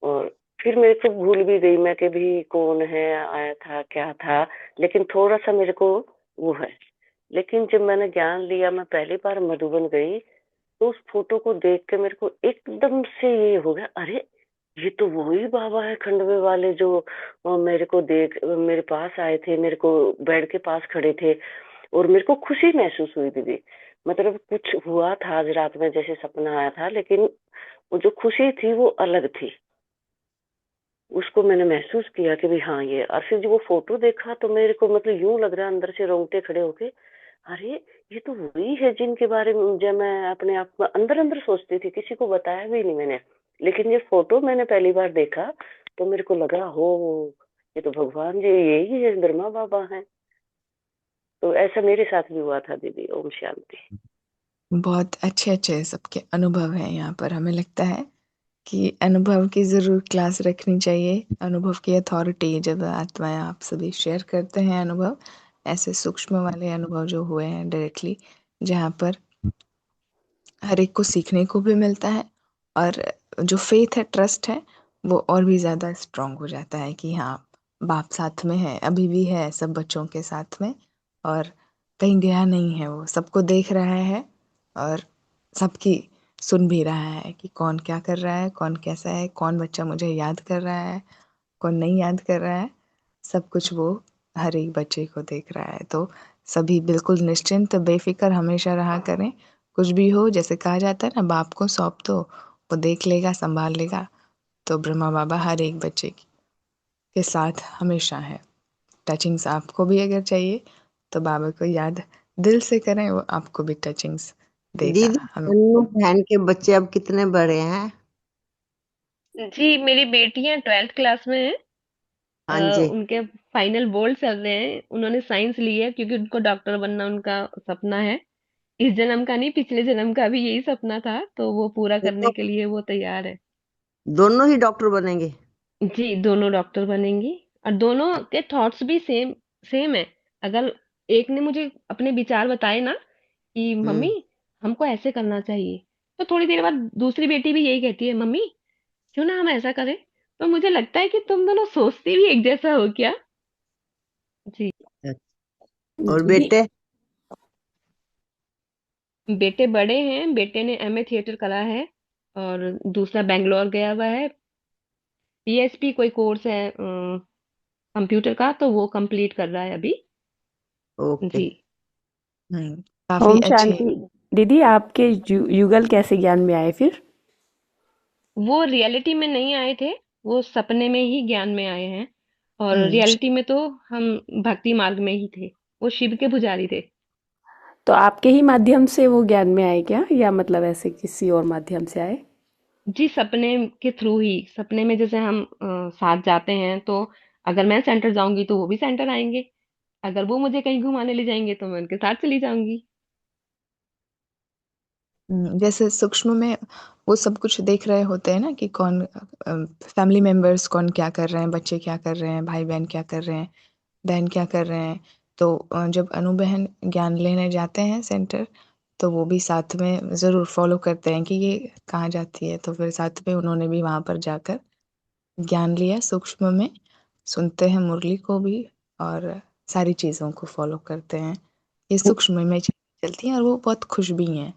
और फिर मेरे को भूल भी गई मैं कि भी कौन है, आया था, क्या था। लेकिन थोड़ा सा मेरे को वो है। लेकिन जब मैंने ज्ञान लिया, मैं पहली बार मधुबन गई, तो उस फोटो को देख के मेरे को एकदम से ये हो गया, अरे ये तो वही बाबा है खंडवे वाले जो मेरे को देख मेरे पास आए थे, मेरे को बेड के पास खड़े थे। और मेरे को खुशी महसूस हुई दीदी। मतलब कुछ हुआ था आज रात में, जैसे सपना आया था, लेकिन वो जो खुशी थी वो अलग थी। उसको मैंने महसूस किया कि भी हाँ ये। और फिर जब वो फोटो देखा तो मेरे को मतलब यूं लग रहा है अंदर से रोंगटे खड़े होके, अरे ये तो वही है जिनके बारे में जब मैं अपने आप में अंदर अंदर सोचती थी, किसी को बताया भी नहीं मैंने। लेकिन ये फोटो मैंने पहली बार देखा तो मेरे को लगा, हो ये तो भगवान जी, यही है, ब्रह्मा बाबा हैं। तो ऐसा मेरे साथ भी हुआ था दीदी। ओम शांति। बहुत अच्छे अच्छे सबके अनुभव हैं यहाँ पर। हमें लगता है कि अनुभव की ज़रूर क्लास रखनी चाहिए। अनुभव की अथॉरिटी, जब आत्माएं आप सभी शेयर करते हैं अनुभव, ऐसे सूक्ष्म वाले अनुभव जो हुए हैं डायरेक्टली, जहाँ पर हर एक को सीखने को भी मिलता है, और जो फेथ है, ट्रस्ट है, वो और भी ज़्यादा स्ट्रॉन्ग हो जाता है कि हाँ, बाप साथ में है, अभी भी है सब बच्चों के साथ में, और कहीं गया नहीं है, वो सबको देख रहा है और सबकी सुन भी रहा है कि कौन क्या कर रहा है, कौन कैसा है, कौन बच्चा मुझे याद कर रहा है, कौन नहीं याद कर रहा है। सब कुछ वो हर एक बच्चे को देख रहा है। तो सभी बिल्कुल निश्चिंत बेफिक्र हमेशा रहा करें। कुछ भी हो, जैसे कहा जाता है ना, बाप को सौंप दो, वो देख लेगा, संभाल लेगा। तो ब्रह्मा बाबा हर एक बच्चे के साथ हमेशा है। टचिंग्स आपको भी अगर चाहिए तो बाबा को याद दिल से करें, वो आपको भी टचिंग्स देगा दीदी, हमें। अन्नू बहन के बच्चे अब कितने बड़े हैं? जी, मेरी बेटियां 12th क्लास में है। हाँ जी। उनके फाइनल बोर्ड चल रहे हैं। उन्होंने साइंस ली है क्योंकि उनको डॉक्टर बनना उनका सपना है। इस जन्म का नहीं, पिछले जन्म का भी यही सपना था, तो वो पूरा करने दोनों के लिए वो तैयार है। दोनों ही डॉक्टर बनेंगे? जी, दोनों डॉक्टर बनेंगी। और दोनों के थॉट्स भी सेम सेम है। अगर एक ने मुझे अपने विचार बताए ना कि मम्मी हम्म। हमको ऐसे करना चाहिए, तो थोड़ी देर बाद दूसरी बेटी भी यही कहती है, मम्मी क्यों ना हम ऐसा करें। तो मुझे लगता है कि तुम दोनों सोचती भी एक जैसा हो क्या। जी। और दीदी, बेटे? बेटे बड़े हैं। बेटे ने एमए थिएटर करा है और दूसरा बैंगलोर गया हुआ है। पीएचपी कोई कोर्स है कंप्यूटर का, तो वो कंप्लीट कर रहा है अभी। ओके। जी। काफ़ी ओम अच्छे। शांति। दीदी, आपके युगल कैसे ज्ञान में आए फिर? वो रियलिटी में नहीं आए थे, वो सपने में ही ज्ञान में आए हैं। और हम्म, रियलिटी में तो हम भक्ति मार्ग में ही थे। वो शिव के पुजारी थे। तो आपके ही माध्यम से वो ज्ञान में आए क्या, या मतलब ऐसे किसी और माध्यम से आए? जी, सपने के थ्रू ही। सपने में जैसे हम साथ जाते हैं, तो अगर मैं सेंटर जाऊंगी तो वो भी सेंटर आएंगे। अगर वो मुझे कहीं घुमाने ले जाएंगे तो मैं उनके साथ चली जाऊंगी। जैसे सूक्ष्म में वो सब कुछ देख रहे होते हैं ना कि कौन फैमिली मेंबर्स कौन क्या कर रहे हैं, बच्चे क्या कर रहे हैं, भाई बहन क्या कर रहे हैं, बहन क्या कर रहे हैं। तो जब अनु बहन ज्ञान लेने जाते हैं सेंटर, तो वो भी साथ में ज़रूर फॉलो करते हैं कि ये कहाँ जाती है। तो फिर साथ में उन्होंने भी वहाँ पर जाकर ज्ञान लिया सूक्ष्म में, सुनते हैं मुरली को भी, और सारी चीज़ों को फॉलो करते हैं। ये सूक्ष्म में चलती हैं और वो बहुत खुश भी हैं।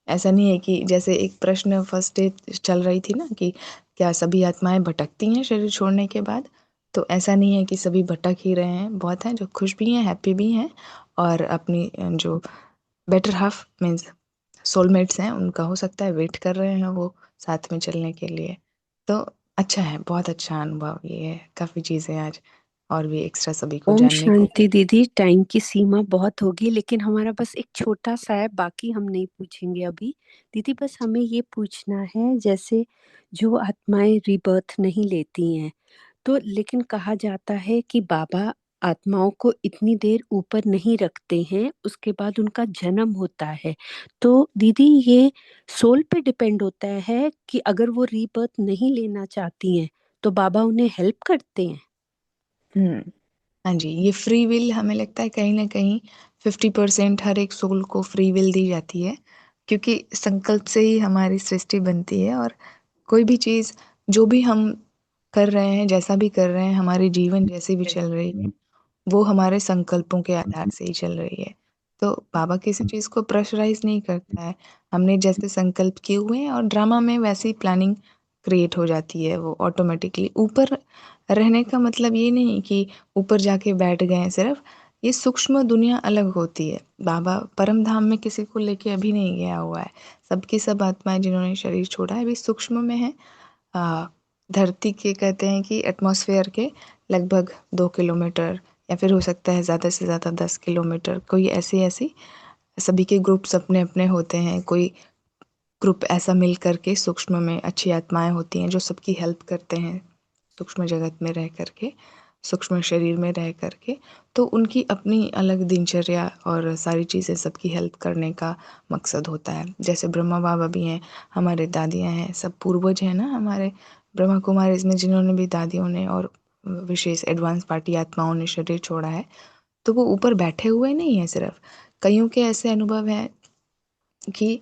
ऐसा नहीं है कि जैसे एक प्रश्न फर्स्ट डे चल रही थी ना कि क्या सभी आत्माएं भटकती हैं शरीर छोड़ने के बाद? तो ऐसा नहीं है कि सभी भटक ही रहे हैं, बहुत हैं जो खुश भी हैं, हैप्पी भी हैं, और अपनी जो बेटर हाफ मीन्स सोलमेट्स हैं, उनका हो सकता है वेट कर रहे हैं वो साथ में चलने के लिए। तो अच्छा है, बहुत अच्छा अनुभव ये है। काफ़ी चीज़ें आज और भी एक्स्ट्रा सभी को ओम जानने को। शांति दीदी, टाइम की सीमा बहुत होगी, लेकिन हमारा बस एक छोटा सा है, बाकी हम नहीं पूछेंगे अभी। दीदी बस हमें ये पूछना है, जैसे जो आत्माएं रिबर्थ नहीं लेती हैं, तो लेकिन कहा जाता है कि बाबा आत्माओं को इतनी देर ऊपर नहीं रखते हैं, उसके बाद उनका जन्म होता है। तो दीदी ये सोल पे डिपेंड होता है कि अगर वो रीबर्थ नहीं लेना चाहती हैं तो बाबा उन्हें हेल्प करते हैं। हम्म हाँ जी, ये फ्री विल हमें लगता है कहीं ना कहीं 50% हर एक सोल को फ्री विल दी जाती है, क्योंकि संकल्प से ही हमारी सृष्टि बनती है। और कोई भी चीज़ जो भी हम कर रहे हैं, जैसा भी कर रहे हैं, हमारे जीवन जैसे भी चल रही है, वो हमारे संकल्पों के आधार से ही चल रही है। तो बाबा किसी चीज़ को प्रेशराइज नहीं करता है। हमने जैसे संकल्प किए हुए हैं और ड्रामा में वैसी प्लानिंग क्रिएट हो जाती है, वो ऑटोमेटिकली। ऊपर रहने का मतलब ये नहीं कि ऊपर जाके बैठ गए हैं सिर्फ, ये सूक्ष्म दुनिया अलग होती है। बाबा परम धाम में किसी को लेके अभी नहीं गया हुआ है। सबकी सब आत्माएं जिन्होंने शरीर छोड़ा है अभी सूक्ष्म में है। आ, धरती के कहते हैं कि एटमॉस्फेयर के लगभग 2 किलोमीटर, या फिर हो सकता है ज़्यादा से ज़्यादा 10 किलोमीटर, कोई ऐसी ऐसी सभी के ग्रुप्स अपने अपने होते हैं। कोई ग्रुप ऐसा मिल करके सूक्ष्म में अच्छी आत्माएं होती हैं जो सबकी हेल्प करते हैं सूक्ष्म जगत में रह करके, सूक्ष्म शरीर में रह करके। तो उनकी अपनी अलग दिनचर्या और सारी चीज़ें सबकी हेल्प करने का मकसद होता है। जैसे ब्रह्मा बाबा भी हैं, हमारे दादियाँ हैं, सब पूर्वज हैं ना हमारे ब्रह्मा कुमारी इसमें, जिन्होंने भी दादियों ने और विशेष एडवांस पार्टी आत्माओं ने शरीर छोड़ा है। तो वो ऊपर बैठे हुए नहीं है सिर्फ। कईयों के ऐसे अनुभव हैं कि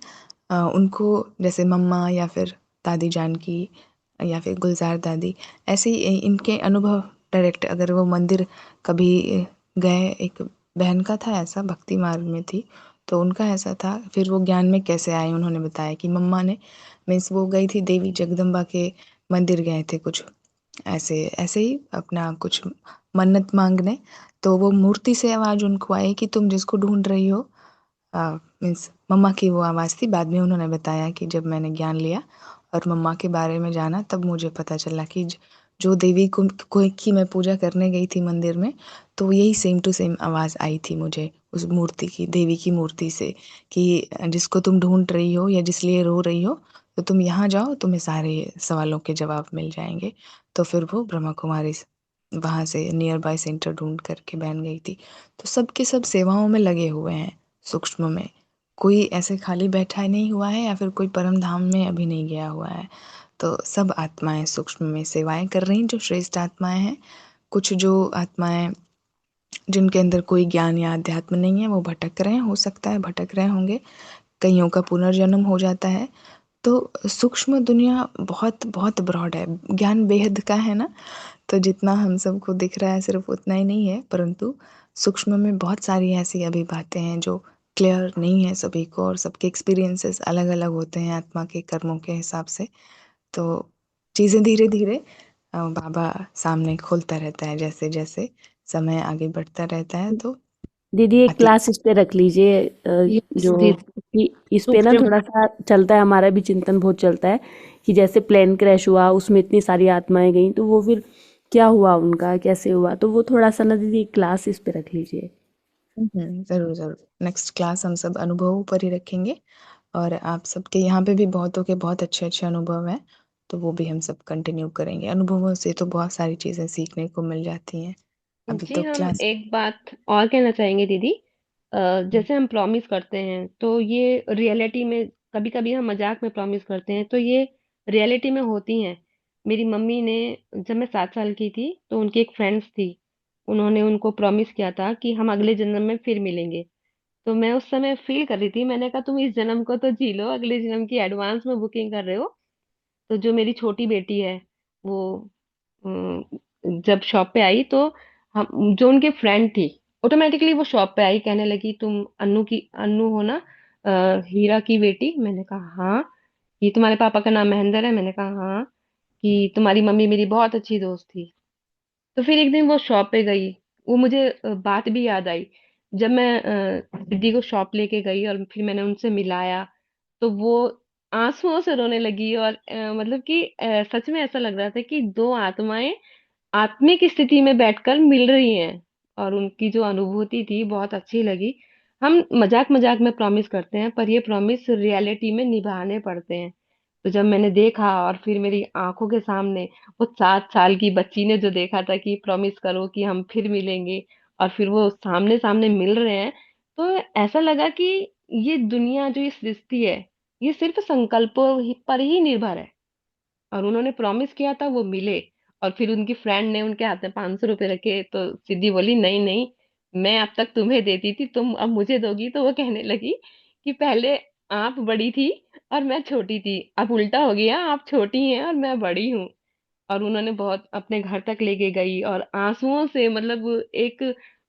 उनको, जैसे मम्मा या फिर दादी जान की या फिर गुलजार दादी, ऐसे ही इनके अनुभव डायरेक्ट, अगर वो मंदिर कभी गए, एक बहन का था ऐसा, भक्ति मार्ग में थी, तो उनका ऐसा था। फिर वो ज्ञान में कैसे आए, उन्होंने बताया कि मम्मा ने, मीन्स वो गई थी देवी जगदम्बा के मंदिर गए थे कुछ ऐसे ऐसे ही अपना कुछ मन्नत मांगने। तो वो मूर्ति से आवाज़ उनको आई कि तुम जिसको ढूंढ रही हो, मीन्स मम्मा की वो आवाज़ थी। बाद में उन्होंने बताया कि जब मैंने ज्ञान लिया और मम्मा के बारे में जाना, तब मुझे पता चला कि जो देवी को की मैं पूजा करने गई थी मंदिर में, तो यही सेम टू सेम आवाज़ आई थी मुझे उस मूर्ति की, देवी की मूर्ति से, कि जिसको तुम ढूंढ रही हो या जिस लिए रो रही हो, तो तुम यहाँ जाओ, तुम्हें सारे सवालों के जवाब मिल जाएंगे। तो फिर वो ब्रह्मा कुमारी वहाँ से नियर बाय सेंटर ढूंढ करके बहन गई थी। तो सब के सब सेवाओं में लगे हुए हैं सूक्ष्म में। कोई ऐसे खाली बैठा नहीं हुआ है या फिर कोई परम धाम में अभी नहीं गया हुआ है। तो सब आत्माएं सूक्ष्म में सेवाएं कर रही हैं, जो श्रेष्ठ आत्माएं हैं। कुछ जो आत्माएं जिनके अंदर कोई ज्ञान या अध्यात्म नहीं है, वो भटक रहे हैं, हो सकता है भटक रहे होंगे। कईयों का पुनर्जन्म हो जाता है। तो सूक्ष्म दुनिया बहुत बहुत ब्रॉड है, ज्ञान बेहद का है ना। तो जितना हम सबको दिख रहा है सिर्फ उतना ही नहीं है, परंतु सूक्ष्म में बहुत सारी ऐसी अभी बातें हैं जो क्लियर नहीं है सभी को, और सबके एक्सपीरियंसेस अलग अलग होते हैं आत्मा के कर्मों के हिसाब से। तो चीज़ें धीरे धीरे बाबा सामने खोलता रहता है, जैसे जैसे समय आगे बढ़ता रहता है। तो दीदी एक आती क्लास इस पे रख लीजिए, यस जो दीदी। कि इस पे ना सूक्ष्म। थोड़ा सा चलता है, हमारा भी चिंतन बहुत चलता है कि जैसे प्लेन क्रैश हुआ, उसमें इतनी सारी आत्माएं गई, तो वो फिर क्या हुआ, उनका कैसे हुआ, तो वो थोड़ा सा ना दीदी क्लास इस पे रख लीजिए। ज़रूर ज़रूर, नेक्स्ट क्लास हम सब अनुभवों पर ही रखेंगे। और आप सबके यहाँ पे भी बहुतों के बहुत अच्छे अच्छे अनुभव हैं, तो वो भी हम सब कंटिन्यू करेंगे। अनुभवों से तो बहुत सारी चीज़ें सीखने को मिल जाती हैं। अभी जी, तो हम क्लास। एक बात और कहना चाहेंगे दीदी। जैसे हम प्रॉमिस करते हैं तो ये रियलिटी में, कभी कभी हम मजाक में प्रॉमिस करते हैं तो ये रियलिटी में होती हैं। मेरी मम्मी ने, जब मैं 7 साल की थी तो उनकी एक फ्रेंड्स थी, उन्होंने उनको प्रॉमिस किया था कि हम अगले जन्म में फिर मिलेंगे। तो मैं उस समय फील कर रही थी, मैंने कहा तुम इस जन्म को तो जी लो, अगले जन्म की एडवांस में बुकिंग कर रहे हो। तो जो मेरी छोटी बेटी है वो जब शॉप पे आई तो हम, जो उनके फ्रेंड थी, ऑटोमेटिकली वो शॉप पे आई, कहने लगी तुम अन्नू हो ना, हीरा की बेटी। मैंने कहा हाँ। ये तुम्हारे पापा का नाम महेंद्र है? मैंने कहा हाँ। कि तुम्हारी मम्मी मेरी बहुत अच्छी दोस्त थी। तो फिर एक दिन वो शॉप पे गई, वो मुझे बात भी याद आई। जब मैं दीदी को शॉप लेके गई और फिर मैंने उनसे मिलाया, तो वो आंसुओं से रोने लगी। और मतलब कि सच में ऐसा लग रहा था कि दो आत्माएं आत्मिक स्थिति में बैठकर मिल रही हैं। और उनकी जो अनुभूति थी बहुत अच्छी लगी। हम मजाक मजाक में प्रॉमिस करते हैं, पर ये प्रॉमिस रियलिटी में निभाने पड़ते हैं। तो जब मैंने देखा और फिर मेरी आंखों के सामने वो 7 साल की बच्ची ने जो देखा था कि प्रॉमिस करो कि हम फिर मिलेंगे, और फिर वो सामने सामने मिल रहे हैं, तो ऐसा लगा कि ये दुनिया जो ये सृष्टि है, ये सिर्फ पर ही निर्भर है। और उन्होंने प्रॉमिस किया था, वो मिले। और फिर उनकी फ्रेंड ने उनके हाथ में 500 रुपए रखे, तो सिद्धि बोली, नहीं नहीं, मैं अब तक तुम्हें देती थी, तुम अब मुझे दोगी। तो वो कहने लगी कि पहले आप बड़ी थी और मैं छोटी थी, अब उल्टा हो गया, आप छोटी हैं और मैं बड़ी हूँ। और उन्होंने बहुत अपने घर तक लेके गई, और आंसुओं से मतलब एक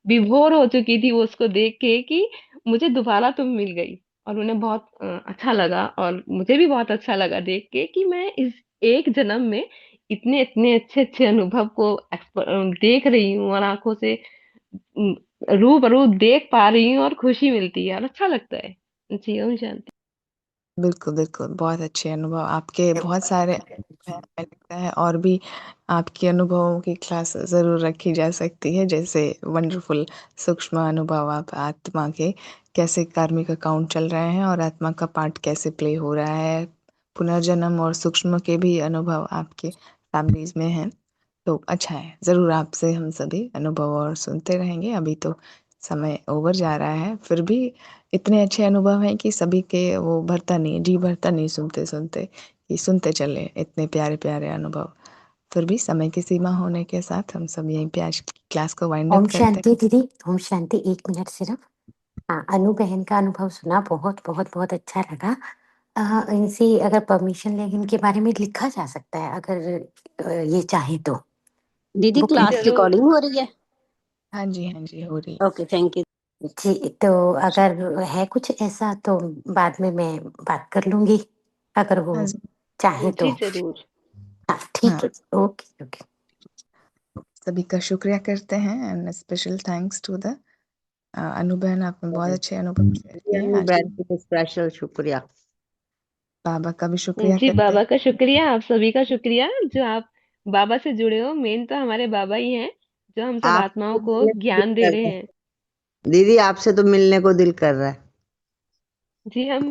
विभोर हो चुकी थी वो उसको देख के कि मुझे दोबारा तुम मिल गई। और उन्हें बहुत अच्छा लगा, और मुझे भी बहुत अच्छा लगा देख के कि मैं इस एक जन्म में इतने इतने अच्छे अच्छे अनुभव को देख रही हूँ, और आंखों से अम, रूबरू देख पा रही हूँ, और खुशी मिलती है और अच्छा लगता है। जी ओम शांति। बिल्कुल, बिल्कुल, बहुत अच्छे अनुभव आपके, बहुत सारे अनुभव हैं, हमें लगता है और भी आपके अनुभवों की क्लास ज़रूर रखी जा सकती है, जैसे वंडरफुल सूक्ष्म अनुभव आप आत्मा के, कैसे कार्मिक अकाउंट चल रहे हैं और आत्मा का पार्ट कैसे प्ले हो रहा है, पुनर्जन्म और सूक्ष्म के भी अनुभव आपके फैमिलीज़ में हैं। तो अच्छा है, ज़रूर आपसे हम सभी अनुभव और सुनते रहेंगे। अभी तो समय ओवर जा रहा है, फिर भी इतने अच्छे अनुभव हैं कि सभी के वो भरता नहीं, जी भरता नहीं सुनते-सुनते, कि सुनते चलें इतने प्यारे-प्यारे अनुभव। फिर भी समय की सीमा होने के साथ हम सब यहीं पे आज की क्लास को वाइंड अप ओम करते शांति हैं। दीदी, ओम शांति। 1 मिनट सिर्फ। हाँ, अनु बहन का अनुभव सुना, बहुत बहुत बहुत अच्छा लगा। इनसे अगर परमिशन लेंगे, इनके बारे में लिखा जा सकता है, अगर ये चाहे तो। दीदी बुक में क्लास जरूर। रिकॉर्डिंग हो रही है? हाँ जी, हाँ जी, हो रही है। Okay, thank you. जी, तो अगर है कुछ ऐसा तो बाद में मैं बात कर लूंगी, अगर वो हाँ जी, चाहे तो। जी जरूर। हाँ, ठीक हाँ, है। Okay okay. सभी का शुक्रिया करते हैं and special thanks to the Anu बहन, आपने बहुत अच्छे अनुभव शेयर किए आज। बहन को स्पेशल शुक्रिया। बाबा का भी शुक्रिया जी करते बाबा हैं। का शुक्रिया, आप सभी का शुक्रिया जो आप बाबा से जुड़े हो। मेन तो हमारे बाबा ही हैं जो हम सब आपसे आत्माओं तो को मिलने को दिल ज्ञान दे कर रहे रहा हैं। है। दीदी आपसे तो मिलने को दिल कर रहा है। जी हम